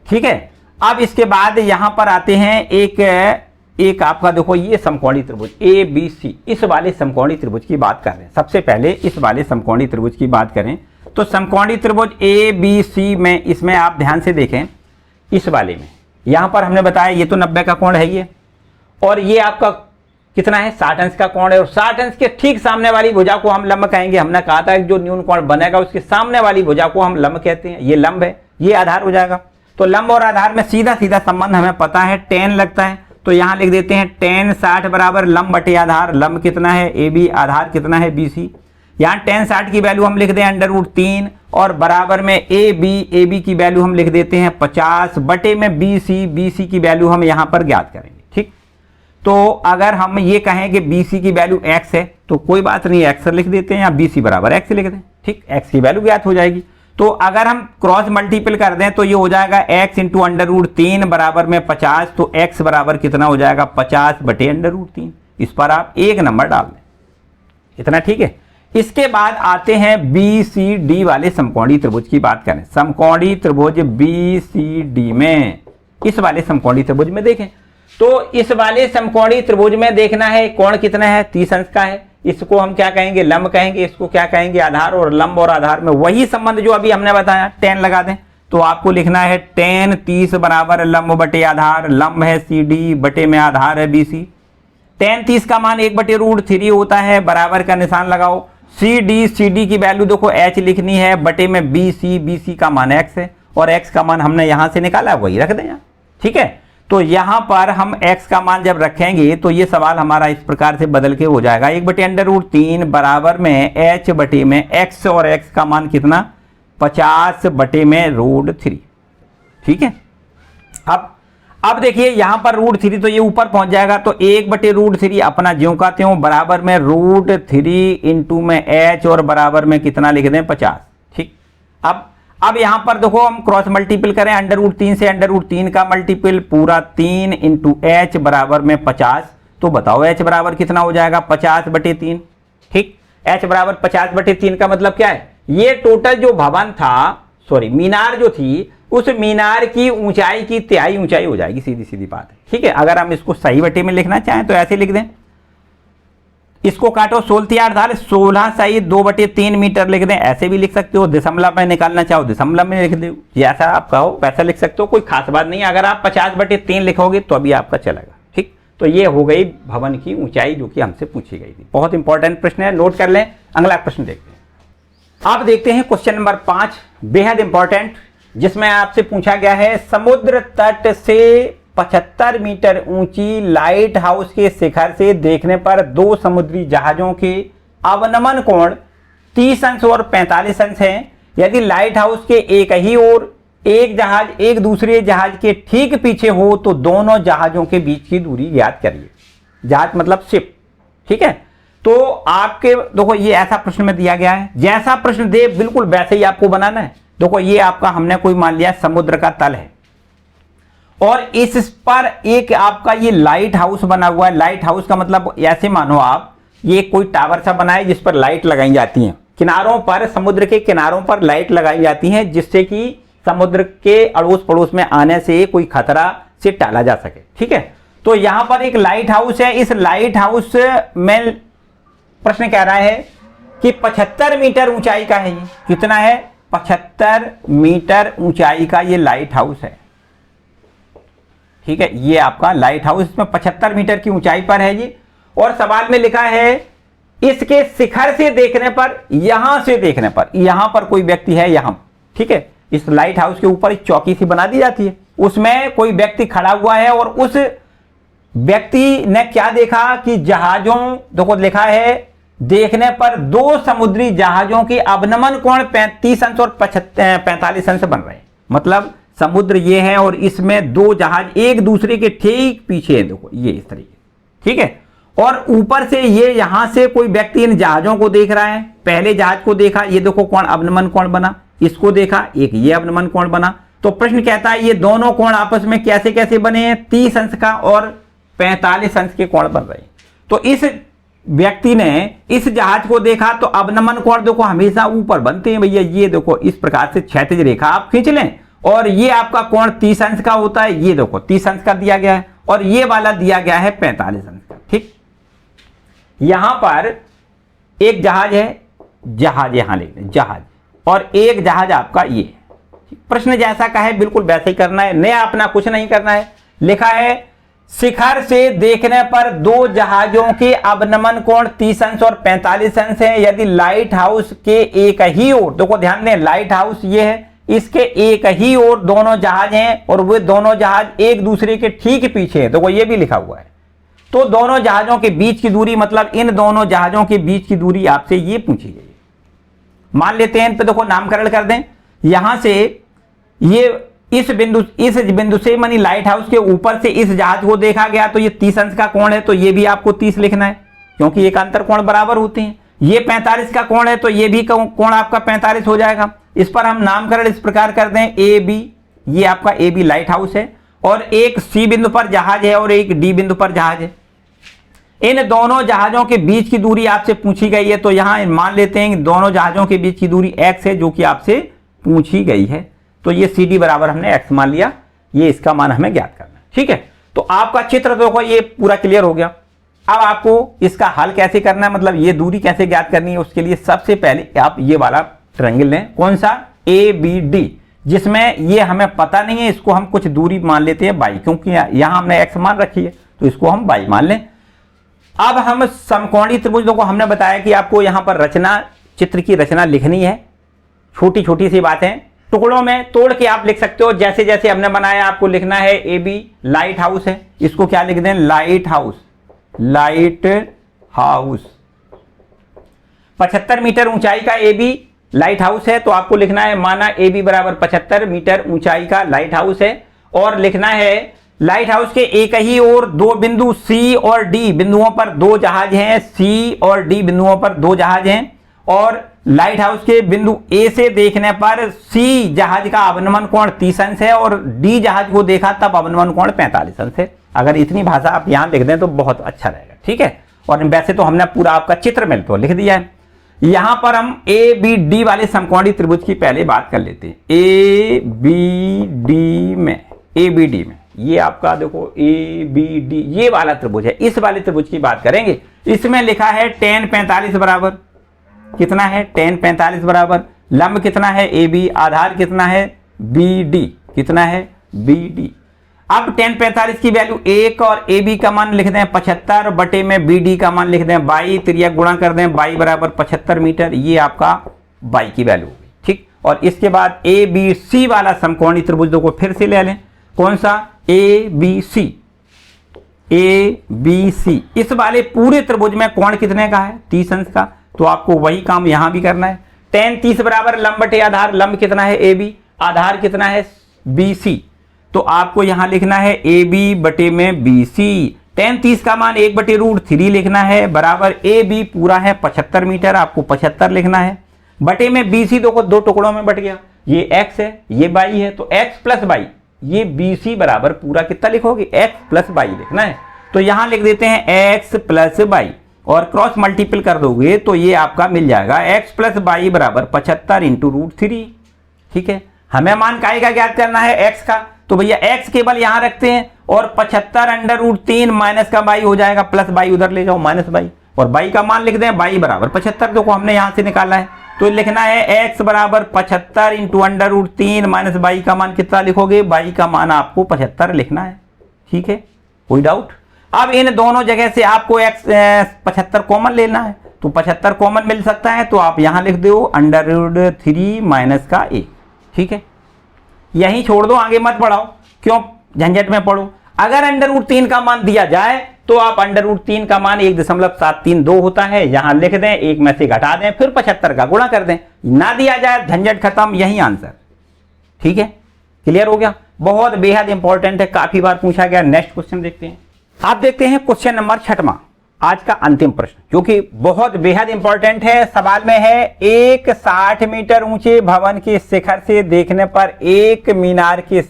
ठीक है, अब इसके बाद यहां पर आते हैं एक आपका देखो ये समकोणी त्रिभुज ABC, इस वाले समकोणी त्रिभुज की बात कर रहे हैं। सबसे पहले इस वाले समकोणी त्रिभुज की बात करें तो समकोणी त्रिभुज ABC में, इसमें आप ध्यान से देखें, इस वाले में यहां पर हमने बताया ये तो 90 का कोण है ये, और ये आपका कितना है, 60 अंश का कोण है, और 60 अंश के ठीक सामने वाली भुजा को हम लंब कहेंगे। हमने कहा था कि जो न्यून कोण बनेगा उसके सामने वाली भुजा को हम लंब कहते हैं। ये लंब है, ये आधार हो जाएगा। तो लंब और आधार में सीधा सीधा संबंध हमें पता है, tan लगता है। तो यहां लिख देते हैं tan 60 बराबर लंब बटे आधार। लंब कितना है AB, आधार कितना है BC। यहाँ tan 60 की वैल्यू हम लिख दें √3 और बराबर में AB की वैल्यू हम लिख देते हैं 50 बटे में BC की वैल्यू हम यहाँ पर ज्ञात करेंगे। ठीक, तो अगर हम ये कहें कि BC की वैल्यू x है तो कोई बात नहीं, x लिख देते हैं, या BC बराबर x लिख दें। ठीक, x की वैल्यू ज्ञात हो जाएगी। तो अगर हम क्रॉस मल्टीपल कर दें तो ये हो जाएगा x × √3 बराबर में 50। तो x बराबर कितना हो जाएगा, 50 बटे √3। इस पर आप एक नंबर डाल दें, इतना ठीक है। इसके बाद आते हैं BCD वाले समकोणी त्रिभुज की बात करें। समकोणी त्रिभुज BCD में, इस वाले समकोणी त्रिभुज में देखें तो इस वाले समकोणी त्रिभुज में देखना है कोण कितना है, 30 अंश का है। इसको हम क्या कहेंगे, लंब कहेंगे, इसको क्या कहेंगे, आधार। और लंब और आधार में वही संबंध जो अभी हमने बताया, tan लगा दें। तो आपको लिखना है tan 30 बराबर लंब बटे आधार, लंब है CD बटे में आधार है BC। tan 30 का मान 1/√3 होता है, बराबर का निशान लगाओ। CD की वैल्यू देखो h लिखनी है, बटे में BC का मान x है, और x का मान हमने यहां से निकाला, वही रख दें। ठीक है, तो यहां पर हम x का मान जब रखेंगे तो ये सवाल हमारा इस प्रकार से बदल के हो जाएगा, 1/√3 बराबर में h बटे में x, और x का मान कितना, 50 बटे में √3। ठीक है, अब देखिए यहां पर √3 तो ये ऊपर पहुंच जाएगा, तो 1/√3 अपना ज्यों का त्यों, बराबर में √3 इंटू में h, और बराबर में कितना लिख दें, 50। ठीक, अब यहां पर देखो हम क्रॉस मल्टीपल करें, √3 से √3 का मल्टीपल पूरा 3 इंटू h बराबर में 50। तो बताओ h बराबर कितना हो जाएगा, 50/3। ठीक, h बराबर 50/3 का मतलब क्या है, ये टोटल जो भवन था, सॉरी मीनार जो थी, उस मीनार की ऊंचाई की तिहाई ऊंचाई हो जाएगी, सीधी सीधी बात है। ठीक है, अगर हम इसको सही बटे में लिखना चाहें तो ऐसे लिख दें, इसको काटो 16 सही 2/3 मीटर लिख दें, ऐसे भी लिख सकते हो। दशमलव में निकालना चाहो दशमलव में लिख दो, जैसा आप कहो वैसा लिख सकते हो, कोई खास बात नहीं है। अगर आप 50/3 लिखोगे तो अभी आपका चलेगा। ठीक, तो ये हो गई भवन की ऊंचाई जो कि हमसे पूछी गई थी। बहुत इंपॉर्टेंट प्रश्न है, नोट कर लें। अगला प्रश्न देखते हैं। आप देखते हैं क्वेश्चन नंबर 5, बेहद इंपॉर्टेंट, जिसमें आपसे पूछा गया है, समुद्र तट से 75 मीटर ऊंची लाइट हाउस के शिखर से देखने पर दो समुद्री जहाजों के अवनमन कोण 30 अंश और 45 अंश हैं। यदि लाइट हाउस के एक ही ओर एक जहाज एक दूसरे जहाज के ठीक पीछे हो तो दोनों जहाजों के बीच की दूरी ज्ञात करिए। जहाज मतलब शिप। ठीक है, तो आपके देखो ये ऐसा प्रश्न में दिया गया है, जैसा प्रश्न दे बिल्कुल वैसे ही आपको बनाना है। देखो ये आपका हमने कोई मान लिया समुद्र का तल है, और इस पर एक आपका ये लाइट हाउस बना हुआ है। लाइट हाउस का मतलब ऐसे मानो आप ये कोई टावर सा बना है जिस पर लाइट लगाई जाती हैं, किनारों पर, समुद्र के किनारों पर लाइट लगाई जाती हैं, जिससे कि समुद्र के अड़ोस पड़ोस में आने से कोई खतरा से टाला जा सके। ठीक है, तो यहां पर एक लाइट हाउस है। इस लाइट हाउस में प्रश्न कह रहा है कि 75 मीटर ऊंचाई का है। ये कितना है, 75 मीटर ऊंचाई का ये लाइट हाउस है। ठीक है, ये आपका लाइट हाउस इसमें 75 मीटर की ऊंचाई पर है जी। और सवाल में लिखा है इसके शिखर से देखने पर, यहां से देखने पर, यहां पर कोई व्यक्ति है यहां। ठीक है, इस लाइट हाउस के ऊपर एक चौकी सी बना दी जाती है, उसमें कोई व्यक्ति खड़ा हुआ है, और उस व्यक्ति ने क्या देखा कि जहाजों, देखो लिखा है देखने पर दो समुद्री जहाजों के अवनमन कोण 35 अंश और 45 अंश बन रहे हैं। मतलब समुद्र ये है और इसमें दो जहाज एक दूसरे के ठीक पीछे है, देखो ये इस तरीके। ठीक है, और ऊपर से ये यहां से कोई व्यक्ति इन जहाजों को देख रहा है। पहले जहाज को देखा, ये देखो कोण अवनमन कोण बना, इसको देखा, एक ये अवनमन कोण बना। तो प्रश्न कहता है ये दोनों कोण आपस में कैसे कैसे बने हैं, 30 अंश का और 45 अंश के कोण बन रहे हैं। तो इस व्यक्ति ने इस जहाज को देखा, तो अवनमन कोण देखो हमेशा ऊपर बनते हैं भैया। ये देखो इस प्रकार से क्षैतिज रेखा आप खींच लें, और ये आपका कोण 30 अंश का होता है। ये देखो 30 अंश का दिया गया है, और ये वाला दिया गया है 45 अंश का। ठीक, यहां पर एक जहाज है, जहाज यहां लिख दें जहाज, और एक जहाज आपका ये। प्रश्न जैसा का है बिल्कुल वैसे ही करना है, नया अपना कुछ नहीं करना है। लिखा है शिखर से देखने पर दो जहाजों के अवनमन कोण 30 अंश और 45 अंश है। यदि लाइट हाउस के एक ही ओर, देखो ध्यान दें लाइट हाउस ये है, इसके एक ही ओर दोनों जहाज हैं, और वे दोनों जहाज एक दूसरे के ठीक पीछे हैं, देखो ये भी लिखा हुआ है। तो दोनों जहाजों के बीच की दूरी, मतलब इन दोनों जहाजों के बीच की दूरी आपसे ये पूछी गई है। मान लेते हैं इन पे देखो नामकरण कर दें। यहां से ये इस बिंदु से मानी लाइट हाउस के ऊपर से इस जहाज को देखा गया, तो ये 30 अंश का कोण है, तो ये भी आपको 30 लिखना है, क्योंकि एकांतर कोण बराबर होते हैं। ये 45 का कोण है, तो ये भी कोण आपका 45 हो जाएगा। इस पर हम नामकरण इस प्रकार कर दें ए बी, ये आपका ए बी लाइट हाउस है, और एक सी बिंदु पर जहाज है और एक डी बिंदु पर जहाज है। इन दोनों जहाजों के बीच की दूरी आपसे पूछी गई है, तो यहां मान लेते हैं दोनों जहाजों के बीच की दूरी x है, जो कि आपसे पूछी गई है। तो ये CD बराबर हमने x मान लिया, ये इसका मान हमें ज्ञात करना है। ठीक है, तो आपका चित्र देखो ये पूरा क्लियर हो गया। अब आपको इसका हल कैसे करना है, मतलब ये दूरी कैसे ज्ञात करनी है, उसके लिए सबसे पहले आप ये वाला ट्रायंगल लें। कौन सा? ABD, जिसमें ये हमें पता नहीं है, इसको हम कुछ दूरी मान लेते हैं बाई, क्योंकि यहां हमने x मान रखी है तो इसको हम बाई मान लें। अब हम समकोणीय त्रिभुजों को हमने बताया कि आपको यहां पर रचना, चित्र की रचना लिखनी है। छोटी छोटी सी बातें टुकड़ों में तोड़ के आप लिख सकते हो, जैसे जैसे हमने बनाया आपको लिखना है। AB लाइट हाउस है, इसको क्या लिख दें? Light house. Light house 75 metre ऊंचाई का AB लाइट हाउस है, तो आपको लिखना है माना AB बराबर 75 मीटर ऊंचाई का लाइट हाउस है, और लिखना है लाइट हाउस के एक ही और दो बिंदु C और D बिंदुओं पर दो जहाज हैं। C और D बिंदुओं पर दो जहाज हैं, और लाइट हाउस के बिंदु A से देखने पर C जहाज का अवनमन कोण 30 अंश है, और D जहाज को देखा तब अवनमन कोण 45 अंश है। अगर इतनी भाषा आप यहां लिख दें तो बहुत अच्छा रहेगा, ठीक है। और वैसे तो हमने पूरा आपका चित्र में तो लिख दिया है। यहां पर हम ABD वाले समकोणीय त्रिभुज की पहले बात कर लेते हैं। ABD में ये आपका देखो ABD ये वाला त्रिभुज है, इस वाले त्रिभुज की बात करेंगे। इसमें लिखा है tan 45 बराबर कितना है? tan 45 बराबर लंब कितना है? AB, आधार कितना है? BD, कितना है? BD। अब tan 45 की वैल्यू 1 और AB का मान लिख दें 75 बटे में BD का मान लिख दें 22, त्रिज्या गुणा कर दें 22 बराबर 75 मीटर, ये आपका 22 की वैल्यू होगी, ठीक। और इसके बाद ABC वाला समकोणीय त्रिभुज को फिर से ले लें। कौन सा? ABC। इस वाले पूरे त्रिभुज में कोण कितने का है? 30 अंश का, तो आपको वही काम यहां भी करना है। tan 30 बराबर लंब बटे आधार, लंब कितना है? AB, आधार कितना है? BC, तो आपको यहां लिखना है AB बटे में BC। tan 30 का मान 1/√3 लिखना है, बराबर AB पूरा है 75 मीटर, आपको 75 लिखना है, बटे में BC दो टुकड़ों में बट गया। ये x है, ये y है, तो x प्लस y, ये BC बराबर पूरा कितना लिखोगे? x प्लस y लिखना है, तो यहां लिख देते हैं x प्लस y, और क्रॉस मल्टीपल कर दोगे तो ये आपका मिल जाएगा x प्लस y बराबर 75 इंटू √3, ठीक है। हमें मान काय का ज्ञात करना है? x का, तो भैया x केवल यहां रखते हैं, और 75 अंडर√3 माइनस का y हो जाएगा, प्लस y उधर ले जाओ माइनस y, और y का मान लिख दें y बराबर 75, देखो हमने यहां से निकाला है, तो लिखना है x बराबर 75 इंटू अंडर√3 माइनस y का मान कितना लिखोगे? y का मान आपको 75 लिखना है, ठीक है, कोई डाउट? अब इन दोनों जगह से आपको x 75 कॉमन लेना है, तो 75 कॉमन मिल सकता है, तो आप यहां लिख दो अंडर√3 माइनस का a, ठीक है। यहीं छोड़ दो, आगे मत बढ़ाओ, क्यों झंझट में पड़ो। अगर अंडर√3 का मान दिया जाए तो आप अंडर√3 का मान 1.732 होता है, यहां लिख दें, एक में से घटा दें, फिर 75 का गुणा कर दें। ना दिया जाए, झंझट खत्म, यही आंसर, ठीक है। क्लियर हो गया? बहुत बेहद इंपॉर्टेंट है, काफी बार पूछा गया। नेक्स्ट क्वेश्चन देखते हैं। आप देखते हैं क्वेश्चन नंबर 6वां, आज का अंतिम प्रश्न, जो कि बहुत बेहद इंपॉर्टेंट है। सवाल में है, एक 60 मीटर ऊंचे भवन के शिखर से देखने पर एक मीनार के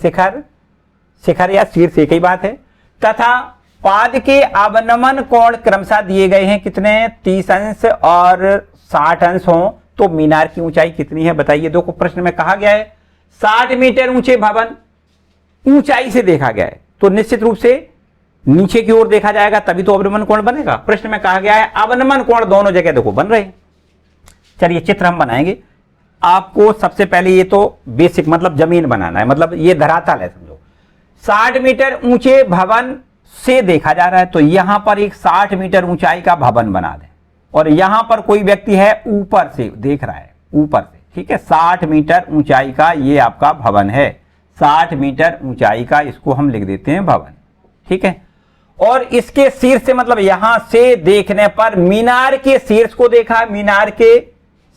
शिखर या शीर्ष एक ही बात है, तथा पाद के अवनमन कोण क्रमशः दिए गए हैं कितने? 30 अंश और 60 अंश हो, तो मीनार की ऊंचाई कितनी है बताइए। देखो प्रश्न में कहा गया है 60 मीटर ऊंचे भवन ऊंचाई से देखा गया है, तो निश्चित रूप से नीचे की ओर देखा जाएगा, तभी तो अवनमन कोण बनेगा। प्रश्न में कहा गया है अवनमन कोण दोनों जगह देखो बन रहे हैं। चलिए चित्र हम बनाएंगे। आपको सबसे पहले ये तो बेसिक मतलब जमीन बनाना है, मतलब ये धरातल है समझो। 60 मीटर ऊंचे भवन से देखा जा रहा है, तो यहां पर एक 60 मीटर ऊंचाई का भवन बना दें, और यहां पर कोई व्यक्ति है ऊपर से देख रहा है, ऊपर से, ठीक है। 60 मीटर ऊंचाई का ये आपका भवन है, 60 मीटर ऊंचाई का, इसको हम लिख देते हैं भवन, ठीक है। और इसके शीर्ष से मतलब यहां से देखने पर मीनार के शीर्ष को देखा, मीनार के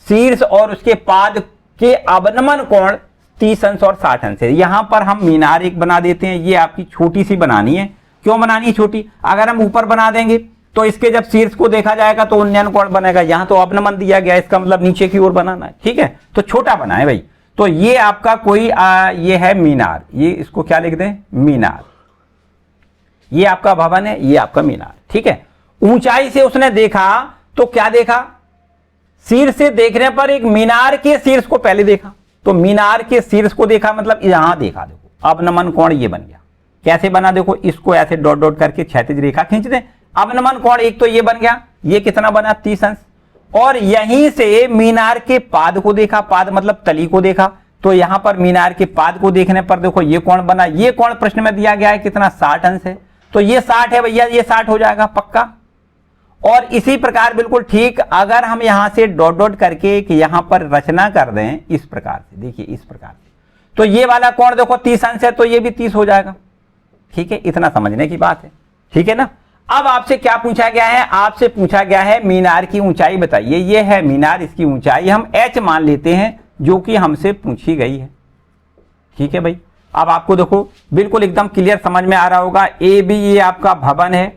शीर्ष और उसके पाद के अवनमन कोण 30 अंश और 60 अंश है। यहां पर हम मीनार एक बना देते हैं, ये आपकी छोटी सी बनानी है। क्यों बनानी है छोटी? अगर हम ऊपर बना देंगे तो इसके जब शीर्ष को देखा जाएगा तो उन्नयन कोण बनेगा, यहां तो अवनमन दिया गया, इसका मतलब नीचे की ओर बनाना है, ठीक है। तो छोटा बनाए भाई, तो ये आपका कोई ये है मीनार, ये इसको क्या लिख दें? मीनार। ये आपका भवन है, ये आपका मीनार, ठीक है। ऊंचाई से उसने देखा तो क्या देखा? शीर्ष से देखने पर एक मीनार के शीर्ष को पहले देखा, तो मीनार के शीर्ष को देखा मतलब यहां देखा, देखो अवनमन कोण ये बन गया। कैसे बना? देखो इसको ऐसे डॉट डॉट करके क्षैतिज रेखा खींच दें, अवनमन कोण एक तो ये बन गया, ये कितना बना 30 अंश, और यहीं से मीनार के पाद को देखा, पाद मतलब तली को देखा, तो यहां पर मीनार के पाद को देखने पर देखो ये कोण बना, ये कोण प्रश्न में दिया गया है कितना 60 अंश है, तो ये 60 है भैया, ये 60 हो जाएगा पक्का। और इसी प्रकार बिल्कुल ठीक अगर हम यहां से डॉट डॉट करके कि यहां पर रचना कर दें इस प्रकार से, देखिए इस प्रकार से, तो ये वाला कोण देखो 30 अंश है, तो ये भी 30 हो जाएगा। ठीक है, इतना समझने की बात है, ठीक है ना। अब आपसे क्या पूछा गया है, आपसे पूछा गया है मीनार की ऊंचाई बताइए। ये है मीनार, इसकी ऊंचाई हम h मान लेते हैं जो कि हमसे पूछी गई है। ठीक है भाई, अब आपको देखो बिल्कुल एकदम क्लियर समझ में आ रहा होगा। ए बी ये आपका भवन है,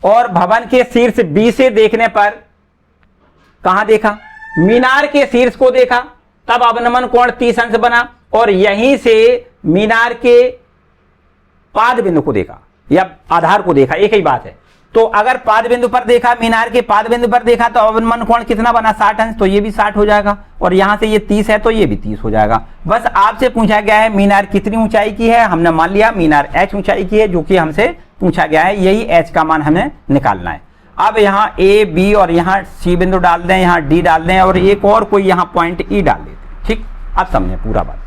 और भवन के शीर्ष बी से देखने पर कहां देखा, मीनार के शीर्ष को देखा, तब अवनमन कोण 30 अंश बना, और यहीं से मीनार के पाद बिंदु को देखा या आधार को देखा, एक ही बात है। तो अगर पाद बिंदु पर देखा, मीनार के पाद बिंदु पर देखा, तो अवनमन कोण कितना बना 60 अंश, तो ये भी 60 हो जाएगा, और यहां से ये 30 है तो ये भी 30 हो जाएगा। बस आपसे पूछा गया है मीनार कितनी ऊंचाई की है, हमने मान लिया मीनार h ऊंचाई की है जो कि हमसे पूछा गया है, यही h का मान हमें निकालना है। अब यहाँ a b और यहाँ c बिंदु डाल दें, यहाँ d डाल दें, और एक और कोई यहाँ पॉइंट e डाल देते। ठीक, अब समझें पूरा बात।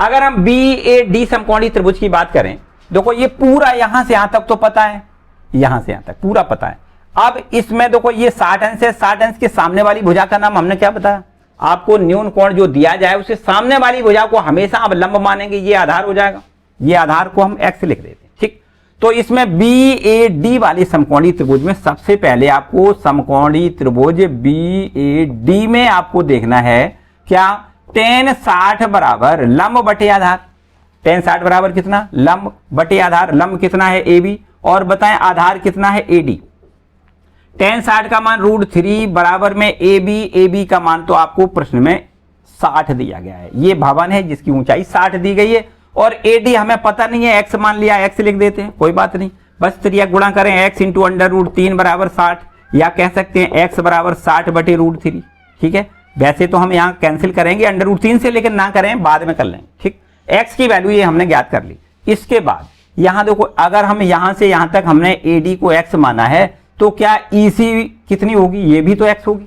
अगर हम बी ए डी समकोणी त्रिभुज की बात करें, देखो ये पूरा यहां से यहां तक तो पता है, यहां से यहां तक पूरा पता है। अब इसमें देखो ये 60 अंश है, 60 अंश के सामने वाली भुजा का नाम हमने क्या बताया आपको, न्यून कोण जो दिया जाए उसे सामने वाली भुजा को हमेशा अब लंब मानेंगे, ये आधार हो जाएगा, ये आधार को हम x लिख देते हैं। ठीक, तो इसमें बी ए डी वाली समकोणी त्रिभुज में सबसे पहले आपको समकोणी त्रिभुज बी ए डी में आपको देखना है क्या, tan 60 बराबर लंब बटे आधार, tan 60 बराबर कितना लंब बटे आधार, लंब कितना है ए बी, और बताएं आधार कितना है ए डी। tan 60 का मान √3 बराबर में ए बी का मान तो आपको प्रश्न में 60 दिया गया है, ये भवन है जिसकी ऊंचाई 60 दी गई है, और ए डी हमें पता नहीं है, x मान लिया, x लिख देते हैं, कोई बात नहीं, बस त्रिया गुणा करें x इंटू √3 बराबर 60, या कह सकते हैं x बराबर 60 बटे √3। ठीक है, वैसे तो हम यहाँ कैंसिल करेंगे √3 से, लेकिन ना करें, बाद में कर लेंगे। ठीक, x की वैल्यू ये हमने ज्ञात कर ली। इसके बाद यहां देखो, अगर हम यहां से यहां तक हमने AD को x माना है, तो क्या EC कितनी होगी, ये भी तो x होगी,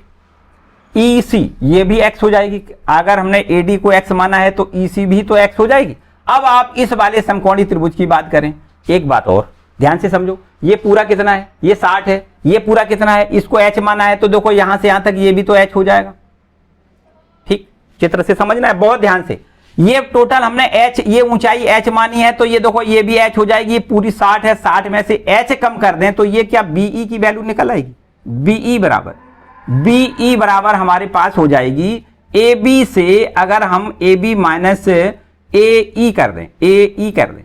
EC ये भी x हो जाएगी। अगर हमने AD को x माना है तो EC भी तो x हो जाएगी। अब आप इस वाले समकोणी त्रिभुज की बात करें, एक बात और ध्यान से समझो, ये पूरा कितना है, ये 60 है, ये पूरा कितना है, इसको h माना है, तो देखो यहां से यहां तक ये भी तो h हो जाएगा। ठीक, चित्र से समझना है बहुत ध्यान से। ये टोटल हमने h, ये ऊंचाई h मानी है, तो ये देखो ये भी h हो जाएगी, ये पूरी 60 है, 60 में से h कम कर दें तो ये क्या BE की वैल्यू निकल आएगी, BE बराबर हमारे पास हो जाएगी AB से, अगर हम AB माइनस AE कर दें, AE कर दें,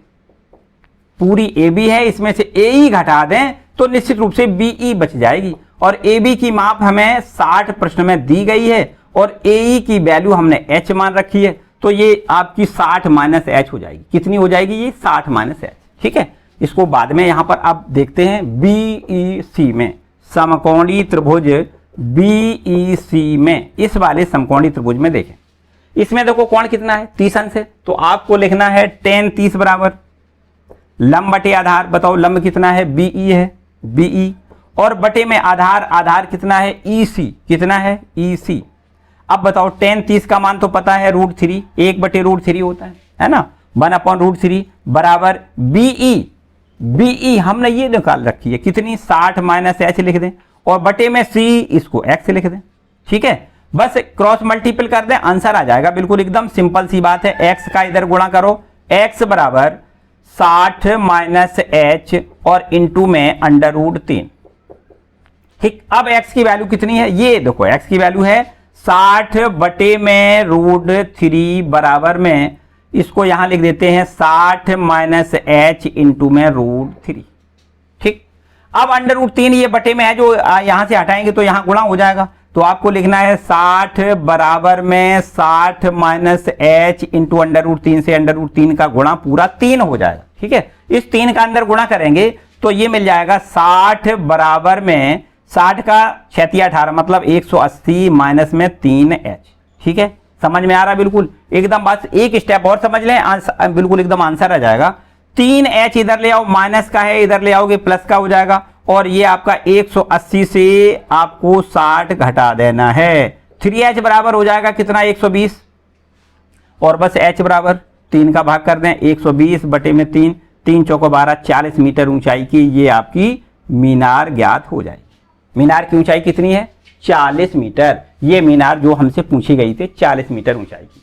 पूरी AB है, इसमें से AE घटा दें तो निश्चित रूप से BE बच जाएगी, और AB की माप हमें 60 प्रश्न में दी गई है, और AE की वैल्यू हमने h मान रखी है, तो ये आपकी 60 माइनस h हो जाएगी। कितनी हो जाएगी, ये 60 माइनस h। ठीक है, इसको बाद में यहां पर आप देखते हैं BEC में, समकोणी त्रिभुज BEC में, इस वाले समकोणी त्रिभुज में देखें, इसमें देखो कोण कितना है 30 अंश है, तो आपको लिखना है tan 30 बराबर लंब बटे आधार, बताओ लंब कितना है, BE है, BE, और बटे में आधार, आधार कितना है EC, कितना है EC। अब बताओ tan 30 का मान तो पता है √3, 1 बटे √3 होता है ना, 1/√3 बराबर BE हमने ये निकाल रखी है कितनी, 60 माइनस h लिख दें, और बटे में c, इसको x लिख दें। ठीक है, बस क्रॉस मल्टीपल कर दें, आंसर आ जाएगा, बिल्कुल एकदम सिंपल सी बात है। x का इधर गुणा करो, x बराबर 60 माइनस h और इंटू में √3। ठीक, अब x की वैल्यू कितनी है, ये देखो x की वैल्यू है 60 बटे में √3 बराबर में, इसको यहां लिख देते हैं 60 माइनस h इंटू में √3। ठीक, अब √3 ये बटे में है, जो यहां से हटाएंगे तो यहां गुणा हो जाएगा, तो आपको लिखना है 60 बराबर में 60 माइनस h इंटू √3 से √3 का गुणा पूरा 3 हो जाएगा। ठीक है, इस 3 का अंदर गुणा करेंगे तो ये मिल जाएगा 60 बराबर में 60 का 36 18 मतलब 180 माइनस में 3h। ठीक है, समझ में आ रहा, बिल्कुल एकदम, बस एक स्टेप और समझ लें, बिल्कुल एकदम आंसर आ जाएगा। 3h इधर ले आओ, माइनस का है इधर ले आओगे प्लस का हो जाएगा, और ये आपका 180 से आपको 60 घटा देना है। 3h बराबर हो जाएगा कितना 120, और बस h बराबर 3 का भाग कर दें 120 बटे में 3, 3 चौको 12, 40 मीटर ऊंचाई की ये आपकी मीनार ज्ञात हो जाएगी। मीनार की ऊंचाई कितनी है 40 मीटर। ये मीनार जो हमसे पूछी गई थी 40 मीटर ऊंचाई की।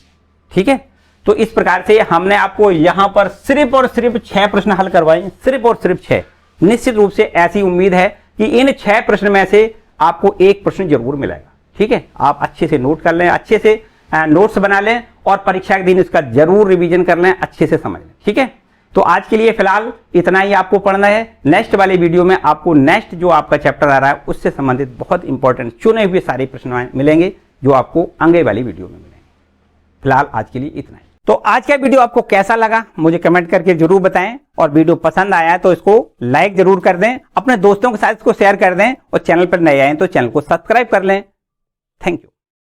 ठीक है, तो इस प्रकार से हमने आपको यहां पर सिर्फ और सिर्फ 6 प्रश्न हल करवाए, सिर्फ और सिर्फ 6। निश्चित रूप से ऐसी उम्मीद है कि इन 6 प्रश्न में से आपको एक प्रश्न जरूर मिलेगा। ठीक है, आप अच्छे से नोट कर लें, अच्छे से नोट्स बना लें और परीक्षा के दिन इसका जरूर रिवीजन कर लें, अच्छे से समझ लें। ठीक है, तो आज के लिए फिलहाल इतना ही आपको पढ़ना है। नेक्स्ट वाले वीडियो में आपको नेक्स्ट जो आपका चैप्टर आ रहा है उससे संबंधित बहुत इंपॉर्टेंट चुने हुए सारे प्रश्न मिलेंगे जो आपको आगे वाली वीडियो में मिलेंगे। फिलहाल आज के लिए इतना ही। तो आज का वीडियो आपको कैसा लगा मुझे कमेंट करके जरूर बताएं, और वीडियो पसंद आया है तो इसको लाइक जरूर कर दें, अपने दोस्तों के साथ इसको शेयर कर दें, और चैनल पर नए आए तो चैनल को सब्सक्राइब कर लें। Thank you.